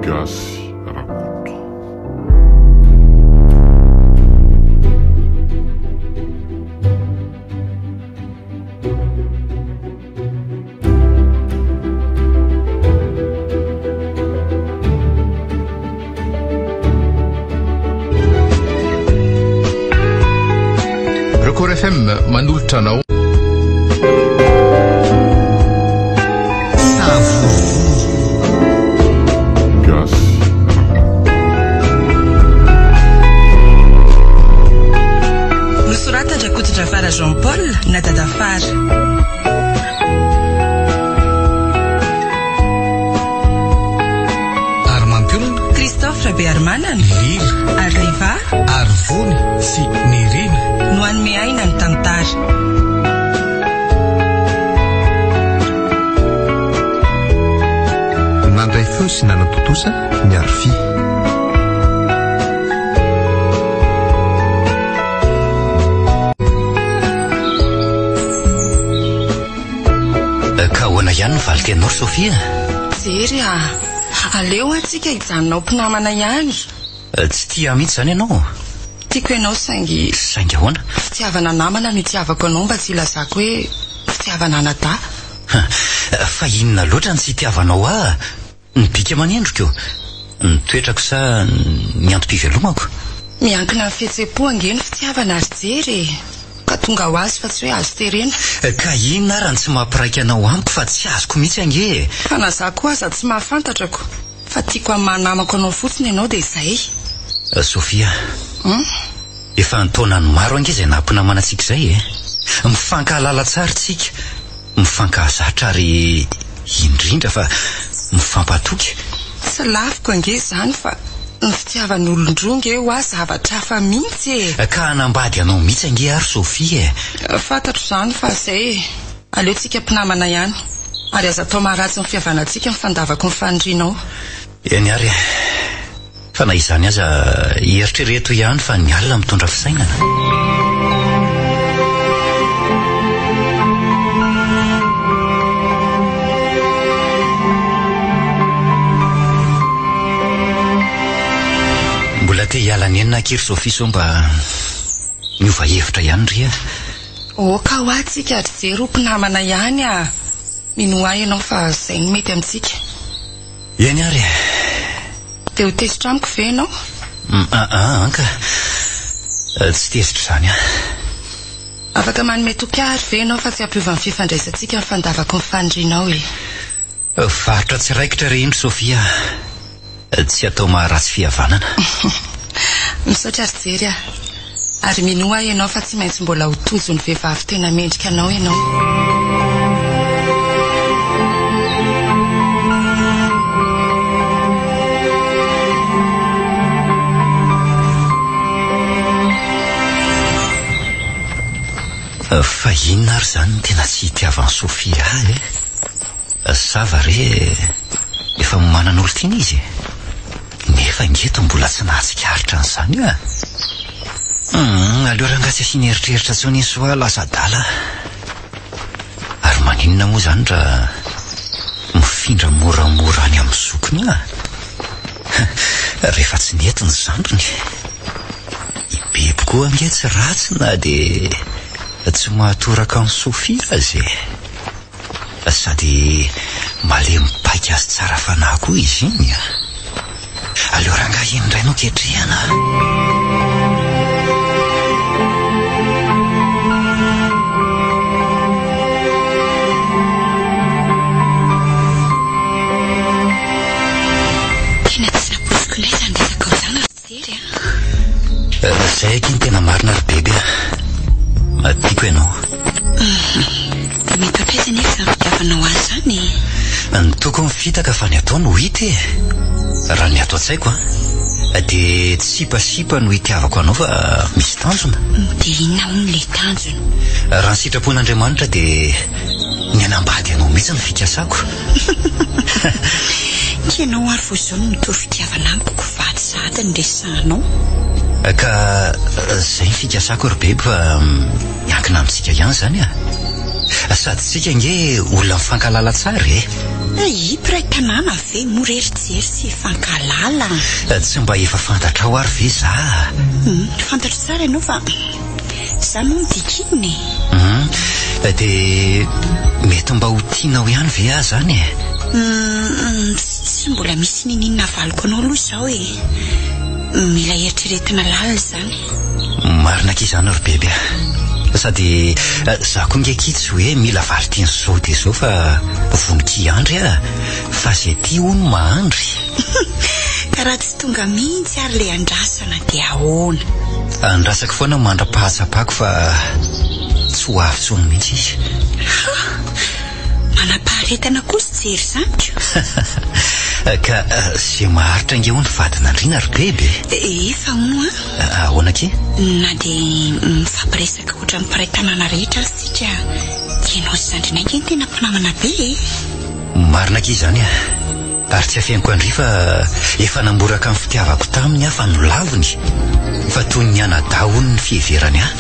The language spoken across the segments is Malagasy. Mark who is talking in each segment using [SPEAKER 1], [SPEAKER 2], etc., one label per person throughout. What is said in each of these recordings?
[SPEAKER 1] gasy rakoto.
[SPEAKER 2] Record FM manolotra anao.
[SPEAKER 3] Jean-Paul Natadafar.
[SPEAKER 4] Armampion
[SPEAKER 3] Christophe Rabearmanan
[SPEAKER 4] Lily
[SPEAKER 3] Arliva
[SPEAKER 4] Arvony sy Nirina
[SPEAKER 3] no anome aina ny tantara.
[SPEAKER 4] Nandray feo sy nanatotosa ny Arfi.
[SPEAKER 5] Ihany valitenor Sofia.
[SPEAKER 3] Jery aleo atsika hijanonao mpinamana ihany.
[SPEAKER 5] Tsy tia mihitsy zany ianao.
[SPEAKER 3] Tiako ianao saingy
[SPEAKER 5] ahoana?
[SPEAKER 3] Fitiavana namana no itiavako anao mba tsy ilazako hoe fitiavana anada.
[SPEAKER 5] Fa inona loatra ny tsy itiavanao ny bika manendroko ny toetrako sa ny antom-pivelomako?
[SPEAKER 3] Miankina amin'ny fihetsem-po ange ny fitiavana azy jery ka tonga ho azy fa tsy hoe azo terena.
[SPEAKER 5] Ka inona raha tsy mampiraika anao amiko fa tsy azoko mihitsy ange.
[SPEAKER 3] Fa na za koa aza tsy mahafantatrako fa tiako amin'ny mahanamako anao fotsiny ianao dia izay.
[SPEAKER 5] Sofia, efa ntaonany maro ange izay nampinamana antsika izay mifankahalala tsara tsika, mifankahazatra ary indrindra fa mifampatoky.
[SPEAKER 3] Tsy laviko ange izany fa ny fitiavan'olon-dronga eo zavatra hafa mihitsy
[SPEAKER 5] ka hanambady anao mihitsy ange ary Sofia.
[SPEAKER 3] Fantatro izany fa izay aleotsika mpinamana ihany ary aza atao maharatsy ny fihavanantsika mifandavako ny fanindrinao.
[SPEAKER 5] Eny ary fa na izany aza eritrereto ihany fa ny alina mitondra fisainana. Mbola te hiala ny enina kiry Sofia so mba miova hevitra ihany ry
[SPEAKER 3] ka ho atsika ry jery mpinamana ihany minoa ianao fa izay ny mety amintsika.
[SPEAKER 5] Eny ary
[SPEAKER 3] dia ho tezitra amiko ve ianao?
[SPEAKER 5] Anka tsy tezitra izany
[SPEAKER 3] afaka manome tokiary ve ianao fa tsy ampiova ny fifandraisantsika mifandavako ny fanindrinao
[SPEAKER 5] varotra tsy raikitra rehindro Sofia, tsy atao maharatsy fihavanana.
[SPEAKER 3] Misaotra ry jery ary minoa ianao fa tsy maintsy mbola ho tojo ny vehivavy tena mendrika anao ianao.
[SPEAKER 5] Fa inona ary zany tena tsy hitiavan'ny Sofia Sava re efa manana olo tiana izy nefa ngeto mbola tsy nahatsikaritra an'izany aleo rangatsy asiana eritreritra tsony iny soa lasa dala. Ary maninona moa zany raha mifindra moramora any amin'ny zokony rehefa tsy nety ny zandrony ibebo koa ange tsy ratsy na dia tsy mahatoraka amin'ny Sofia azy sady malemy paika azy tsara fanahy koa izy iny aleo rangahy indray no ketrehana.
[SPEAKER 3] Tena tsy napoziko ilay izany resaka ao izany jery
[SPEAKER 5] izay akiny tena marina ry bebe tiako ianao.
[SPEAKER 3] dia mety ohatraiza nefa izany fitiavanao azy izany
[SPEAKER 5] ny tokony fitaka fa ny atao no hita raha ny ato an-tsaiko dia tsipasipa no hitiavako anao fa misy tanjona.
[SPEAKER 3] dia inona hono ilay tanjona?
[SPEAKER 5] Raha ny sitrapon'Andriamanitra dia ny anambady anao mihitsy ny fikasako.
[SPEAKER 3] Ka ianao ary vo izao no mitory fitiavana amiko vaty sady ny resanao.
[SPEAKER 5] Ka izay ny fikasako ry bebe fa miankina amintsika ihany izany sady tsika nge olona mifankalala tsara
[SPEAKER 2] Ipiray tanàna ve morerijery sy fankalala.
[SPEAKER 5] Tsy mba efa fantatra ao ary ve za?
[SPEAKER 2] Fantatra tsara ianao fa za no dikiny.
[SPEAKER 5] Dia mety mba ho tianao ihany ve aho zany e?
[SPEAKER 2] Tsy mbola misy ninina avaliko anao aloha izao e. Mila eritreretina lalina zany.
[SPEAKER 5] Marina k'izany ry bebe. Sady za koa ngekitsy hoe mila valitiny zao dia zao fa voninky andry fa zay ty hono mahandry.
[SPEAKER 2] Ka raha tsy tonga mihitsy ary le andrasana dia ahoana?
[SPEAKER 5] Andrasako foana mandra-pahatsapako fa tsy ho avy tsony mihitsy izy.
[SPEAKER 2] Manam-paharetana kosa jery zany.
[SPEAKER 5] Ka zay maharitra nge ho ny vadin'andriana ry bebe.
[SPEAKER 2] Efa hono
[SPEAKER 5] ahoana ke?
[SPEAKER 2] Na dia mifampiresaka ohatra ny mpiray tanàna rehetra sika ianao sy zandrina inge ny tena mpinamana be e.
[SPEAKER 5] Marina k'izany ary tsy afeniko andry fa efa namboraka amin'ny fitiavako taminy aho fa nolaviny fa toy ny anadahony ny fiheverany aho.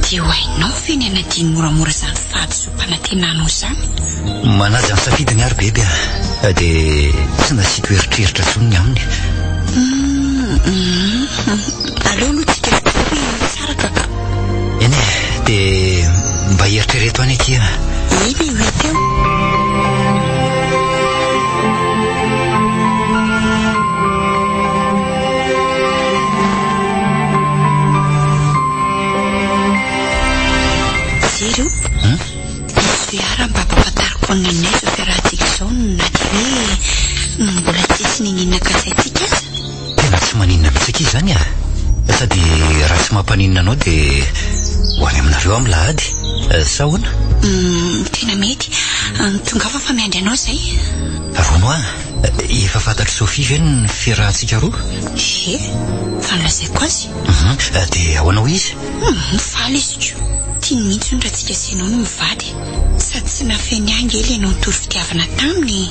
[SPEAKER 2] Dia ho hainao fe ny anadiny moramora izany fahadisom-panantenanao izany.
[SPEAKER 5] Manaja ny safidiny ary bebe dia tsy nasiko eritreritra tsony aminy.
[SPEAKER 2] Aleo aloha tsika hoe tsara kaka.
[SPEAKER 5] Eny dia mba eritrereto any aty
[SPEAKER 2] Eny hoe teo. Jery io fiara mba pampatariko ny anay zao fiarahantsika izao na dia hoe mbola tsisy ninina kasaitsika aza.
[SPEAKER 5] Tena tsy maninona mitsika izany sady raha tsy mampaninona anao dia ho any aminareo amin'ny lahady sa hoana?
[SPEAKER 2] Tena mety tongafa fa miandry anao izay.
[SPEAKER 5] Rono efa fantatry Sofia ve ny fiarahantsika roa?
[SPEAKER 2] Fa nolazaiko azy.
[SPEAKER 5] Dia ahoana ho izy?
[SPEAKER 2] Mifaly izy ko. Tiany mihitsy ny raha tsika senao no mivady sady tsy nafeny angely ianao nitory fitiavana taminy.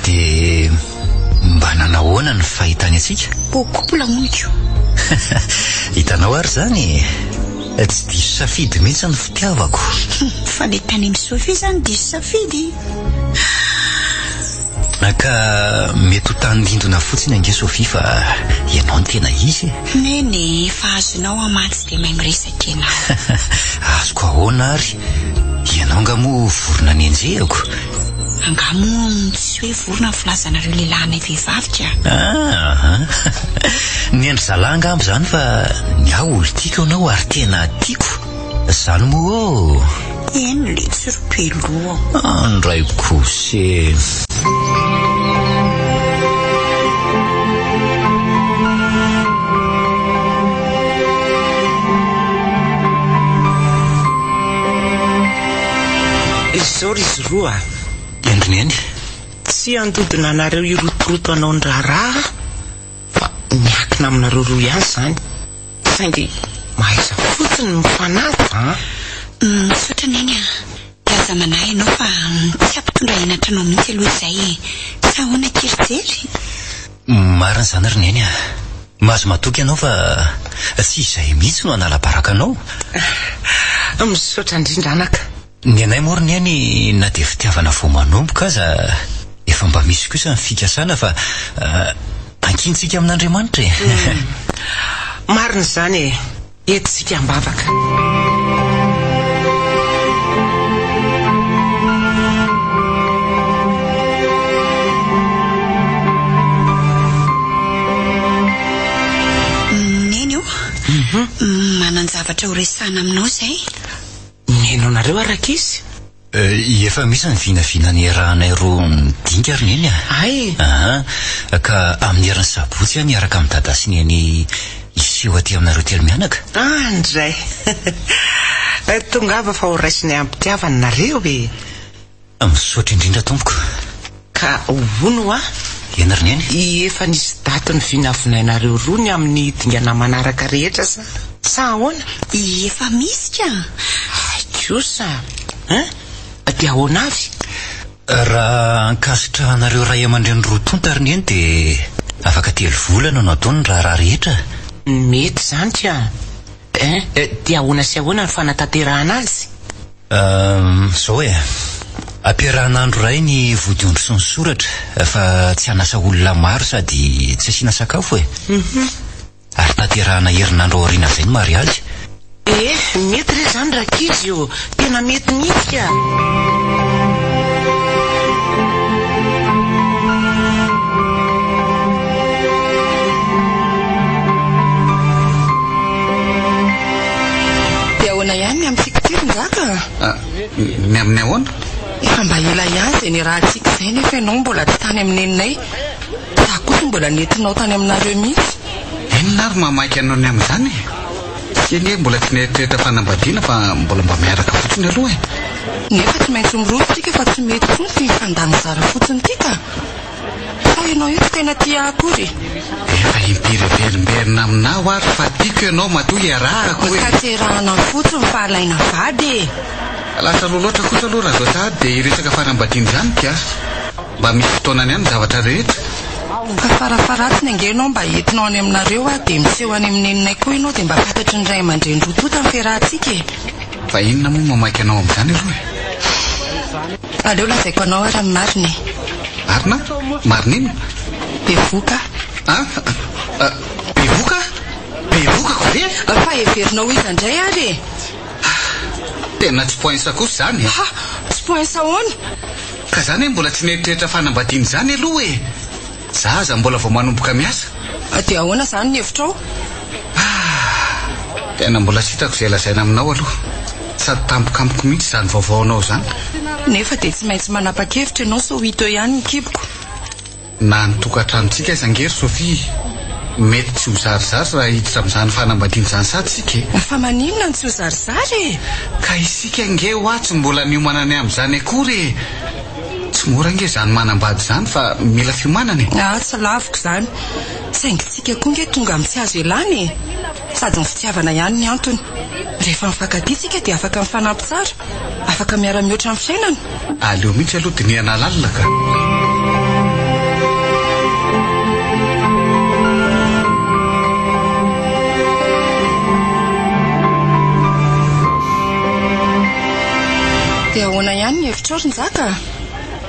[SPEAKER 5] Dia mba nanahoana ny fahitany atsika?
[SPEAKER 2] Kopola moiko.
[SPEAKER 5] Hitanao ary zany tsy diso safidy mihitsy ny fitiavako.
[SPEAKER 2] Fa le tany amin'ny Sofia zany diso safidy.
[SPEAKER 5] Ka mety ho tanindindona fotsiny ange Sofia fa ianao ny tena izy.
[SPEAKER 2] Nene fa azonao amatsy dia mahay miresaka ianao.
[SPEAKER 5] Azoko ahoana ary ianao nga moa vorona ny enjehako.
[SPEAKER 2] Angamo tsy hoe vorona ny filazanareo lehilahy nay vehivavy
[SPEAKER 5] Ny endry zalahy angamba zany fa ny aho olo tiako anao ary tena tiako. Zany moa
[SPEAKER 2] eny le tsiropelo
[SPEAKER 5] andray kose.
[SPEAKER 6] Izao izy roa
[SPEAKER 5] endrineny
[SPEAKER 6] tsy andodina anareo irotoroto anao ny raharaha fa miakina aminareo roa ihany zany saingy mahaiza fotsiny mifanaja.
[SPEAKER 2] Misaotra neny laza manahy ianao fa tsy ampitondra henatra anao mihitsy aloha izay sa ahoana kerijery.
[SPEAKER 5] Marina zany ry neny mahazo matoky ianao fa tsy izay mihitsy no anala-baraka anao.
[SPEAKER 6] Misaotra indrindra anaka.
[SPEAKER 5] Ny anay moa ry neny na dia fitiavana vao manomboka aza efa mba misy kosa ny fikasana fa ankintsika amin'Andriamanitra
[SPEAKER 6] Marina zany etintsika ambavaka.
[SPEAKER 2] Neny io mananjavatra ho resana aminao izay.
[SPEAKER 6] Meno nareo araka izy.
[SPEAKER 5] Efa misy ny vinavina ny rahanay roa midinga ry neny ka amin'ny herin'ny sabotsy niaraka amin'ny dada sy neny iseho aty aminareo telo mianaka.
[SPEAKER 6] Andray tongava fa ho raisiny ampitiavany nareo e.
[SPEAKER 5] Misaotra indrindra tompoko.
[SPEAKER 6] Ka hono
[SPEAKER 5] eny ry neny
[SPEAKER 6] efa nisy daty ny vinavinainareo roa ny amin'ny dingana manaraka rehetra sa ahoana?
[SPEAKER 2] Efa misy ka
[SPEAKER 6] kosa dia ahoana avy?
[SPEAKER 5] Raha ankasitra anareo ray aman-dreny roa tonta ry neny dia afaka 3 volana no ataony raha rehetra.
[SPEAKER 6] Mety zany ka dia ahoana sy ahoana ny fanatanterahana azy?
[SPEAKER 5] Zao ampiarahan'andro ray ny vodiondro sy ny soratra fa tsy hanasa olona maro sady tsy asiana sakafo e. Ary tanterahana herinandro aoriana izay ny mariazy.
[SPEAKER 6] Mety re zany rakizy io, tena mety mihitsy ka.
[SPEAKER 3] Dia ahoana ihany ny amin'ny tsikitsikin-jaka?
[SPEAKER 4] Ny amin'ny ahoana?
[SPEAKER 3] Efa mba ela ihany izay ny raha tsika izay nefa ianao mbola tsy tany amin'ny neninay. Za kosa mbola nentinao tany aminareo mihitsy.
[SPEAKER 4] Enona ary mamaky anao ny amin'izany e? Eny mbola tsy neritreretra fanambadiana fa mbola mba miaraka fotsiny aloha e.
[SPEAKER 3] Nefa tsy maintsy mirosotsika fa tsy mety fotsiny ny fandany zara fotsiny tika. Fa ianao io tena tia akory.
[SPEAKER 4] Efa impiriverimberina aminao ary fa tiako ianao matoa iarahako hoe.
[SPEAKER 3] Katerahana fotsiny fa alaina vady.
[SPEAKER 4] Lasa loatra kosa aloha raha zao tady dia iresaka fanambadiana izany tia. Mba misy fotoanany ihany zavatra rehetra.
[SPEAKER 3] Ka farafaratsiny angenao mba entinao any aminareo dia miseho any amin'ny neninay koa ianao dia mba fantatry ny ray aman-dreny roa amin'ny fiarahantsika e.
[SPEAKER 4] Fa inona moa mamaky anao amin'izany aloha e?
[SPEAKER 3] Aleo lazaiko anao ary amin'ny marina.
[SPEAKER 4] Marina? Marinina?
[SPEAKER 3] Bevoka.
[SPEAKER 4] Bevoka? Bevoka ko ve?
[SPEAKER 3] Fa everinao izy andray ary e.
[SPEAKER 4] Tena tsy poinsa kosa zany e.
[SPEAKER 3] Tsy poinsa ahoana?
[SPEAKER 4] Ka zany mbola tsy neritreretra fanambadiana zany aloha e. Zaza mbola vao manomboka miasa.
[SPEAKER 3] Dia ahoana zany ny hevitrao?
[SPEAKER 4] Tena mbola sitako izay lazaina aminao aloha. Sady tampokampoka mihitsy izany vaovaonao zany.
[SPEAKER 3] Nefa dia tsy maintsy manapa-kevitra ianao so hito ihany ny kiboko.
[SPEAKER 4] Na ny tokantranontsika izangery Sofia, mety tsy ho zarizary raha hiditra amin'izany fanambadiana izany sady sika.
[SPEAKER 3] Fa maninona ny tsy ho zarizary e?
[SPEAKER 4] Ka isika nge ho atsy mbola niomana ny amin'izany akory e. Tsy mora nge izany manambady izany fa mila fiomanana e.
[SPEAKER 3] Tsy lavoko izany. Saingy tsika koa nge tonga amin'ny tsy azo elany e. Sady ny fitiavana ihany ny antony. Rehefa mifankatia tsika dia afaka mifanampy tsara, afaka miara-mihoatra amin'ny fiainana.
[SPEAKER 4] Aleo mihitsy aloha dinihana lalina ka.
[SPEAKER 3] Dia ahoana ihany ny hevitra ny zaka?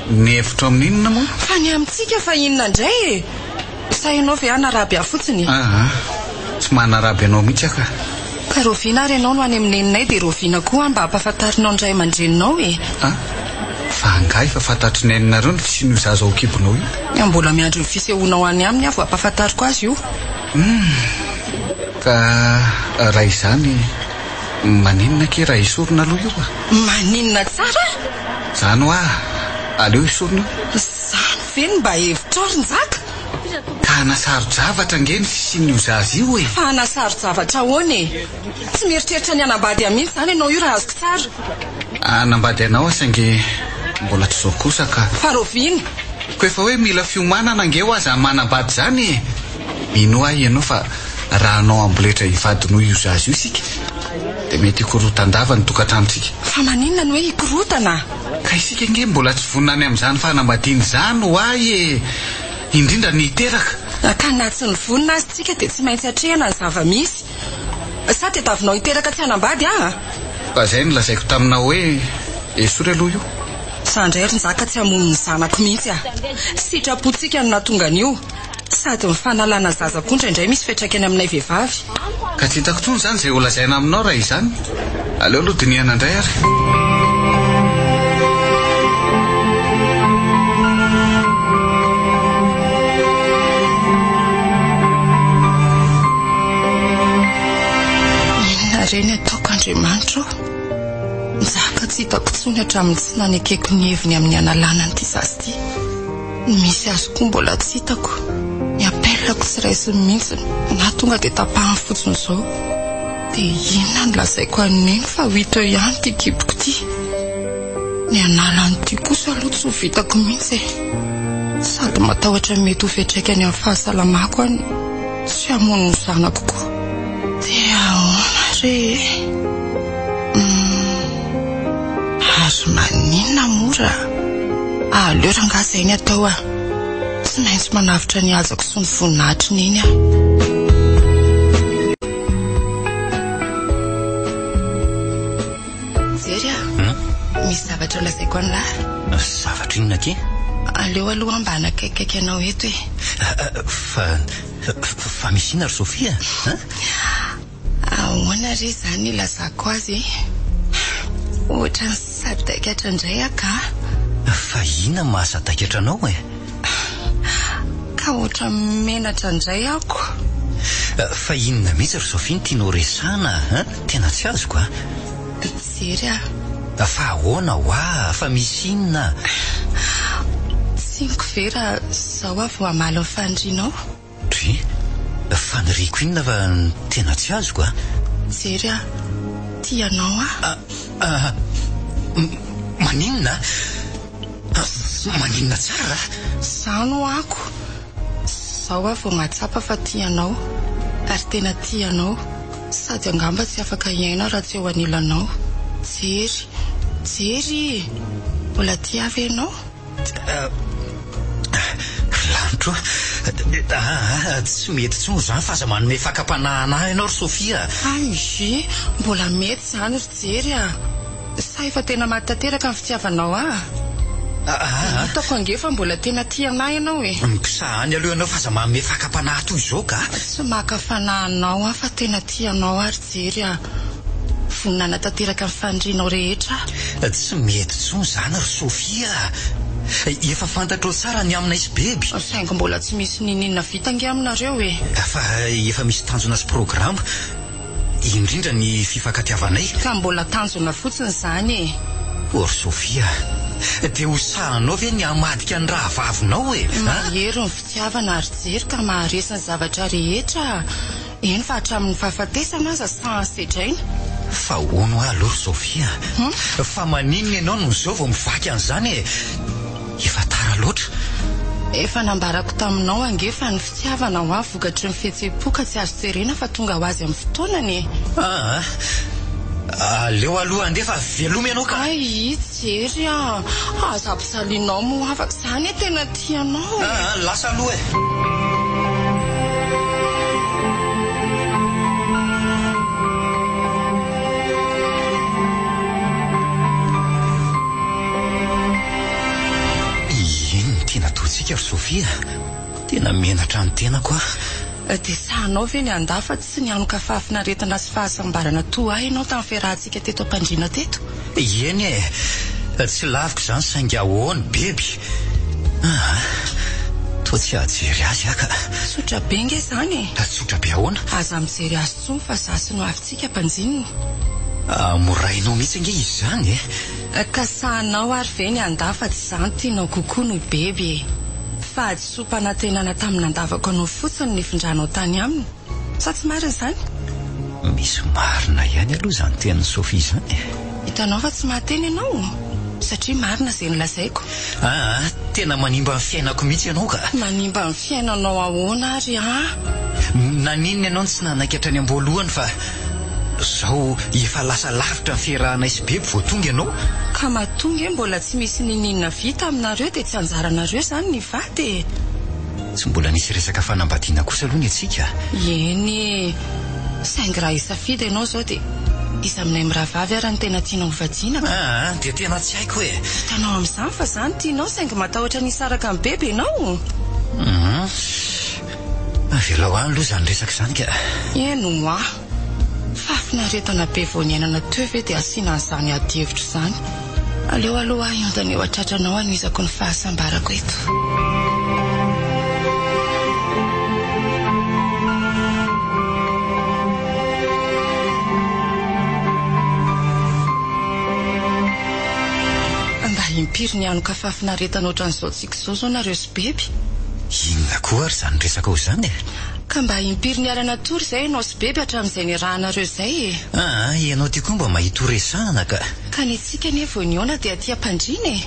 [SPEAKER 4] Ny hevitra amin'inona moa?
[SPEAKER 3] Fa ny amintsika fa inona indray e? Sa ianao ve anaraby fotsiny?
[SPEAKER 4] Tsy manaraby anao mihitsy aka.
[SPEAKER 3] Ka roviana ary ianao no any amin'ny neninay dia roviana koa mba hampafantarinao ny ray aman-dreninao e.
[SPEAKER 4] Fa angahy fa fantatry neninareo ny fisian'io zaza ao kibonao io.
[SPEAKER 3] Mbola miandry ny fisehoanao any aminy aho hampafantariko azy io.
[SPEAKER 4] Ka raha izany maninona ke raha isorona aloha io a?
[SPEAKER 3] Maninona tsara?
[SPEAKER 4] Zany hoa aleo isorona io.
[SPEAKER 3] Zany ve ny mba hevitra ny zaka?
[SPEAKER 4] Ka hanasaro-javatra nge ny fisian'io zaza io e.
[SPEAKER 3] Fa hanasaro-javatra ahoana e? Tsy mieritreritra ny anambady amin'iny zany ianao io raha azoko tsara.
[SPEAKER 4] Anambady anao saingy mbola tsy zao kosa ka.
[SPEAKER 3] Fa roviana.
[SPEAKER 4] Ko efa hoe mila fiomanana nge ho aza manambady zany e. Mino ahy ianao fa raha anao amboletra hivadinao io zaza io sika dia mety hikorotandava ny tokantranontsika.
[SPEAKER 3] Fa maninona ny hoe hikorotana?
[SPEAKER 4] Ka isika nge mbola tsy vonina amin'izany fanambadiana izany ho ahy e. Indrindra ny hiteraka.
[SPEAKER 3] Ka na tsy ny vonina azy tsika dia tsy maintsy hatrehana ny zava-misy. Sa tetavinao hiteraka tsy hanambady
[SPEAKER 4] Fa izay no lazaiko taminao hoe esory aloha io.
[SPEAKER 3] Sandray ny zaka tsy hamono ny zanako mihitsy sitrapontsika no natonga an'io. Sady mifanalana zaza koa indraindray misy fiantraikany aminay vehivavy.
[SPEAKER 4] Ka tsy hitako tsony izany izay ho lazaina aminao raha izany. Aleo aloha dinihana indray ary.
[SPEAKER 3] Inona reny ataoko Andriamanitra? Zaka tsy hitako tsony hatramin'ny tsy nanekeko ny heviny amin'ny analana n'ity zaza ity. Misy azo koa mbola tsy hitako. Ny apelako tsy raisiny mihitsy na tonga dia tapahany fotsiny izao. Dia inona no lazaiko an'iny fa ho hita eo ihany ity kiboko ity. Ny analan'ity kosa aloha tsy ho vitako mihitsy sady matahotra mety ho fiantraikany amin'ny fahasalamako any tsy hamono ny zanako koa. Dia ahoana re? Azo maninona mora? Aleo rangahy ny atao tsy maintsy manavitra ny azako sy ny voninahitry n'iny Jery misy zavatra zavatra lazaiko an'lahy.
[SPEAKER 5] Zavatra inona ke?
[SPEAKER 3] Aleo aloha ambana kaikaiky anao eto
[SPEAKER 5] Fa misy ina ry Sofia?
[SPEAKER 3] Ahoana re zany ilazako azy? Ohatra ny sadaikatra indray aka.
[SPEAKER 5] Fa ina mahasadaikatra anao e?
[SPEAKER 3] Ka ohatra menatra indray ako.
[SPEAKER 5] Fa inona mihitsy ry Sofia ny tianao resana? Tena tsy azoko a.
[SPEAKER 3] Jery a.
[SPEAKER 5] Fa ahoana hoa? Fa misy inona?
[SPEAKER 3] Tsiniko vera zao avy amalo ny fandrinao.
[SPEAKER 5] Dry? Faniriko inona fa tena tsy azoko a.
[SPEAKER 3] Jery a, tianao a.
[SPEAKER 5] Maninona? Maninona tsara?
[SPEAKER 3] Zano ako. Zao avy matsapa fa tianao. Ary tena tianao. Sady angamba tsy afaka iaina raha tsy eo anilanao. Jery, Jery, mbola tia avy ianao?
[SPEAKER 5] Lanitro, tsy mety tsony zany fa aza manome fakam-panahana ianao ry Sofia.
[SPEAKER 3] Izy, mbola mety zany ry Jery a. Sa efa tena maty-tanteraka ny fitiavanao a? Hitako angefa mbola tena tianay ianao e.
[SPEAKER 5] Mikisahany aloha ianao fa aza manome fakam-panahy toy izao ka.
[SPEAKER 3] Tsy maka fanahinao a fa tena tianao ary Jery a. Voninana tanteraka ny fandrinao rehetra.
[SPEAKER 5] Tsy mety tsony zany ry Sofia. Efa fantatro tsara ny amina isy beby.
[SPEAKER 3] Saingy mbola tsy misy ninina vitange aminareo e.
[SPEAKER 5] Fa efa misy tanjona sy programa, indrindra ny fifankatiavanay.
[SPEAKER 3] Ka mbola tanjona fotsiny zany e.
[SPEAKER 5] Ry Sofia, dia hosahanao ve ny hamadika ny raha vavinao e?
[SPEAKER 3] Mahery ny fitiavana ary Jery ka maharesy ny zavatra rehetra. Eny fa hatramin'ny fahafatesana aza sans sedraina.
[SPEAKER 5] Fa hono aloha ry Sofia. Fa maninona ianao no zao vao mivaky an'izany e? Efa tara loatra.
[SPEAKER 3] Efa nambarako taminao angefa ny fitiavana ho avy vokatry ny fihetsem-po tsy azo tserena fa tonga ho azy amin'ny fotoanany.
[SPEAKER 5] Aleo aloha andefa veloma ianao ka.
[SPEAKER 3] Jery a, aza ampisalinao mo afaka zany e, tena tianao e.
[SPEAKER 5] Lasa aloha e. Tena totsika ry Sofia. Tena menatra ny tenako a.
[SPEAKER 3] Dia sahanao ve ny andafa tsy ny anoka fahafinaretana sy fahasambarana toa ianao tamin'ny fiarahantsika teto am-pandriana teto?
[SPEAKER 5] Eny e, tsy laviko zany saingy ahoany beby. Toa tsy ajery azy aka.
[SPEAKER 3] Tsotra be nge zany e.
[SPEAKER 5] Tsotra be ahoana?
[SPEAKER 3] Aza mijery azy tsony fa zasy no avintsika mpanjininy.
[SPEAKER 5] Morainao mihitsy nge izy zany e.
[SPEAKER 3] Ka sahanao ary ve ny andafa tsy zany tianao kokoa no beby. Fa adisompanantenana tamin'ny andavako anao fotsiny ny findranao tany aminy. Sa tsy marina zany?
[SPEAKER 5] Misy marina ihany aloha zany tenin'ny Sofia zany.
[SPEAKER 3] Hitanao fa tsy mahateny ianao. Satria marina izay nolazaiko.
[SPEAKER 5] Tena manimba ny fiainako mihitsy ianao ka.
[SPEAKER 3] Manimba ny fiainanao ahoana ary
[SPEAKER 5] Naninona ianao tsy nanaiky hatrany am-boalohany fa zao efa lasa lavitra ny fiarahana isy beby vao tonga ianao.
[SPEAKER 3] Ka mahatonga mbola tsy misy ninina vita aminareo dia tsy anjaranareo zany ny vady.
[SPEAKER 5] Tsy mbola nisy resaka fanambadiana kosa aloha ny atsika.
[SPEAKER 3] Eny, saingy raha isafidy ianao zao dia iza aminay miravavy ary ny tena tianao hovadiana.
[SPEAKER 5] Dia tena tsy haiko e.
[SPEAKER 3] Hitanao amin'izany fa zany tianao saingy matahotra nisaraka amin'ny bebe ianao.
[SPEAKER 5] Avelao any aloha zany resaka zany ka.
[SPEAKER 3] Eno fahafinaretana be vao niainana teo ve dia asiana an'izany ady-hevitra zany. Aleo aloha iondana eo atratranao anizako ny fahasambarako eto. Mba impiry ny anoka fahafinaretana ohatran'izao tsika zao nareo sy beby.
[SPEAKER 5] Inona koa ary zany resaka ho zany e?
[SPEAKER 3] Ka mba impiry ny arana tory izay ianao sy beby hatramin'izay ny rahanareo izay e.
[SPEAKER 5] Ianao ty koa mba mahita resahana ka.
[SPEAKER 3] Ka ny tsika nefa vao niona dia aty am-pandriana e.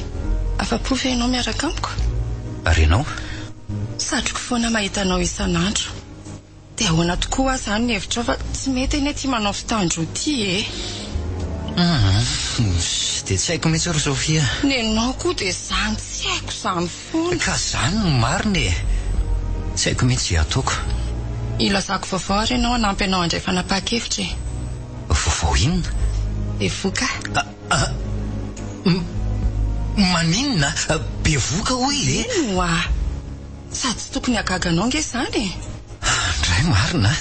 [SPEAKER 3] Afa-po ve ianao miaraka amiko?
[SPEAKER 5] Ary ianao?
[SPEAKER 3] Satroko foana mahita anao isan'andro. Dia ahoana tokoa zany ny hevitrao fa tsy mety eny ty manao fitandro ty e.
[SPEAKER 5] Dia tsy haiko mihitsy ry Sofia.
[SPEAKER 3] Nenao koa dia zany tsy haiko zany foana.
[SPEAKER 5] Ka zany no marina e. Tsy haiko mihitsy zay ataoko.
[SPEAKER 3] Ilazako vaovao ary ianao hanampy anao andray fanapahakevitra e.
[SPEAKER 5] Vaovao inona?
[SPEAKER 3] Dia voka.
[SPEAKER 5] Maninona? Bevoka hoy
[SPEAKER 3] Inoa sady tsy tokony hagaganao nge izany
[SPEAKER 5] ndray marina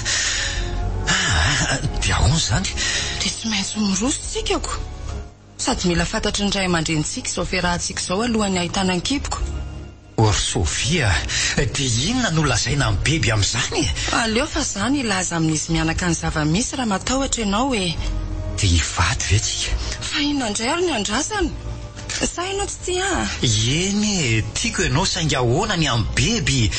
[SPEAKER 5] dia ahoana izany
[SPEAKER 3] dia tsy maintsy miroso tsikako sady mila fantatry ny ray aman-drenitsika izao fiarahantsika izao alohan'ny ahitana ankipoko.
[SPEAKER 5] Or Sofia, dia inona no lazaina amin'ny bebe amin'izany?
[SPEAKER 3] Aleo fa izany ilaza amin'izy mianaka ny zava-misy raha matahotra ianao hoe
[SPEAKER 5] dia hivady ve tsika?
[SPEAKER 3] fa inona indray ary ny andrasana? Sa ianao tsy tia?
[SPEAKER 5] Eny, tiako ianao sainga ahoana ny amin'ny bebe.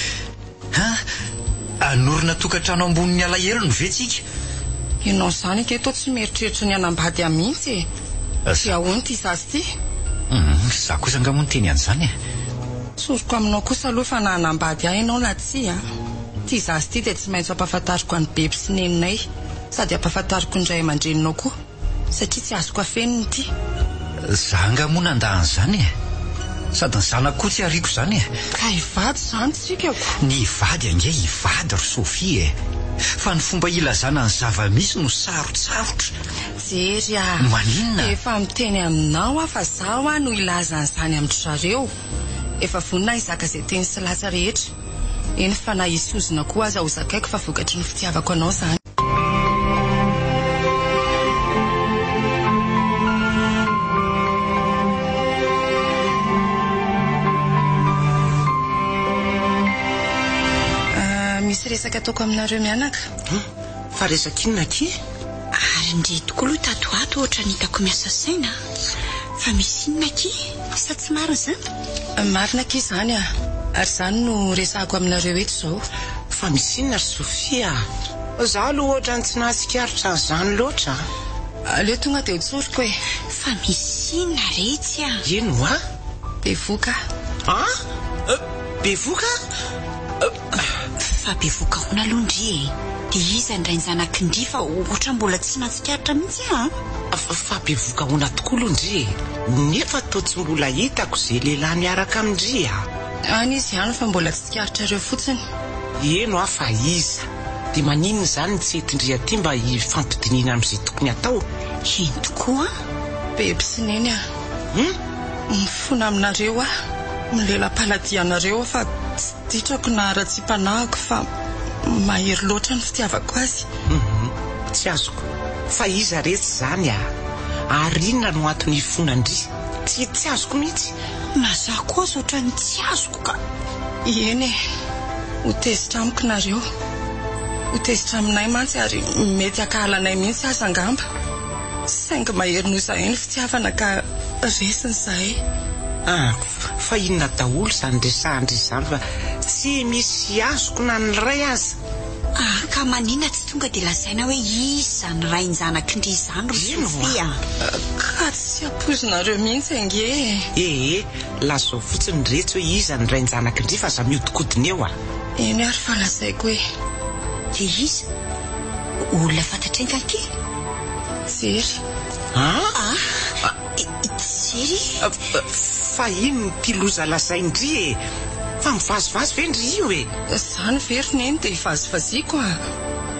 [SPEAKER 5] Anorina tokantrano ambonin'ny alahelo ve tsika?
[SPEAKER 3] Ianao izany anketo tsy mieritreritra ny anambady ahy mihitsy dia ahoana ity zazy ity?
[SPEAKER 5] Za kosa angamba ny teny an'izany
[SPEAKER 3] Soroko aminao kosa aloha fa na anambady ahy ianao na tsy ity zazy ity dia tsy maintsy ampahafantariko an'ny bebe sy neninay sady ampahafantariko ny ray aman-dreninao koa satria tsy azoko afeniny ity.
[SPEAKER 5] Za angamba nandahan'izany sady ny zanako koa tsy ariako izany
[SPEAKER 3] ka hivady izany tsikako.
[SPEAKER 5] Ny hivady ange hivady ry Sofia fa ny fomba ilazana ny zava-misy no sarotsarotra.
[SPEAKER 3] Jery
[SPEAKER 5] Maninona?
[SPEAKER 3] Efa miteny aminao fa zaho no ilazan'izany amin'ny zareo. Efa vonina izaka izay teny sy latsa rehetra. Eny fa na hisy ozona koa aza ho zakaiko fa vokatry ny fitiavako anao izany. Misy resaka ataoko aminareo mianaka.
[SPEAKER 6] Fa resaka inona aky?
[SPEAKER 2] Ary ndre tokoa aloha tatoato ohatra ny hitako miasa saina fa misy inona aky sa tsy marina izany?
[SPEAKER 3] Marina aky izany ary izany no resahako aminareo eto izao.
[SPEAKER 6] Fa misy inona ry Sofia? Zaho aloha ohatra ny tsy nahatsikaritra an'izany loatra.
[SPEAKER 3] Aleo tonga dia hotsoriko hoe
[SPEAKER 2] fa misy inona retsy
[SPEAKER 6] Ino
[SPEAKER 3] bevoka.
[SPEAKER 6] Bevoka?
[SPEAKER 2] Fa bevoka hoana aloha ndry dia iza ndray ny zanaky-ndry fa ohatra mbola tsy nahatsikaritra mihitsy
[SPEAKER 6] Fa bevoka hoana tokoa aloha ndry nefa toa tsy mbola hitako izay lehilahy miaraka amindry
[SPEAKER 3] Any izy ihany fa mbola tsy tsikaritra ireo fotsiny.
[SPEAKER 6] Eno fa iza dia maninona izany tsy etindry aty mba hifampidinina amin'izay tokony atao?
[SPEAKER 2] Eny tokoa
[SPEAKER 3] Bebe sy neny mifona aminareo milela-paladianareo fa tsy ditrako na raha-tsy mpanahako fa mahery loatra ny fitiavako azy.
[SPEAKER 6] Tsy azoko fa iza rehetra izany ary inona no antony hifonandry? Tsy azoko mihitsy.
[SPEAKER 2] na za koa azo ohatrany tsy azoko ka.
[SPEAKER 3] Eny ho tezitra amiko nareo, ho tezitra aminay mantsy ary mety akahalanay mihitsy aza angamba. Saingy mahery noho izahay ny fitiavana ka resiny izahay.
[SPEAKER 6] Fa inona daholo izany resahandry izany fa tsy misy azoko na ny ray aza.
[SPEAKER 2] Ka manina tsy tonga dia lazaina hoe iza ny ray ny zanaky-ndry izany ry Sofia?
[SPEAKER 3] Ka tsy apozinareo mihitsy ange.
[SPEAKER 6] Lazao fotsiny rehetra hoe iza ny ray ny zanaky-ndry fa za miodikodina eo
[SPEAKER 3] Eny ary fa lazaiko hoe
[SPEAKER 2] dia iza olona fantatr'enka aky?
[SPEAKER 3] Jery.
[SPEAKER 2] Jery?
[SPEAKER 6] Fa ino ty loza lazaindry fa mivazivazy ve ndry io
[SPEAKER 3] Izany veriny eny dia hivazivaziako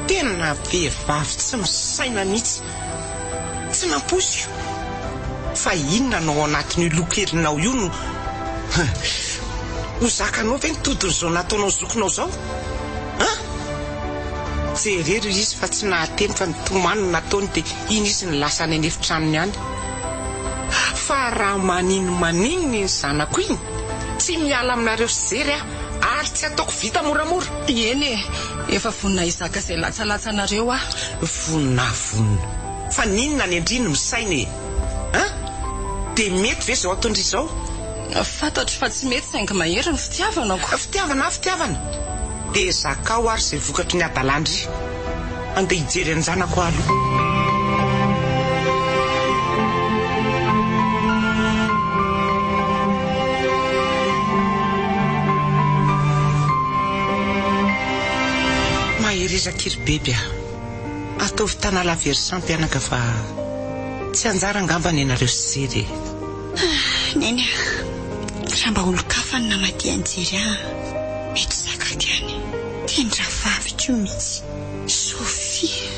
[SPEAKER 6] Tena vehivavy tsy misaina mihitsy, tsy namposiko. Fa inona no ao anatin'io lokerinao io no ho zakanao ve nitodin'izao nataonao zokinao zao? Jerery izy fa tsy nahateny fa nitomano nataony dia iny izy ny lasany any efitranony any. Fa raha maninona ny zanako iny tsy miala aminareo sy jery ary tsy ataoko vita moramora.
[SPEAKER 3] Eny efa vonina izaka izay latsalatsanareo
[SPEAKER 6] Vonina fa ninona ny andriny misaina dia mety ve zao ataondry izao?
[SPEAKER 3] Fantatro fa tsy mety saingy mahery ny fitiavanako.
[SPEAKER 6] Fitiavana dia zakao ary izay vokatry ny adalandry andeha hijery ny zanako aloha. Maherezak'iry bebe ataovy tanalavery sampianaka fa tsy anjara angamba ny anareo sy jery.
[SPEAKER 2] Neny raha mba olo-kafa ny namaty anjery mety zakako ihany. Tendra vaviko mihitsy. Sofia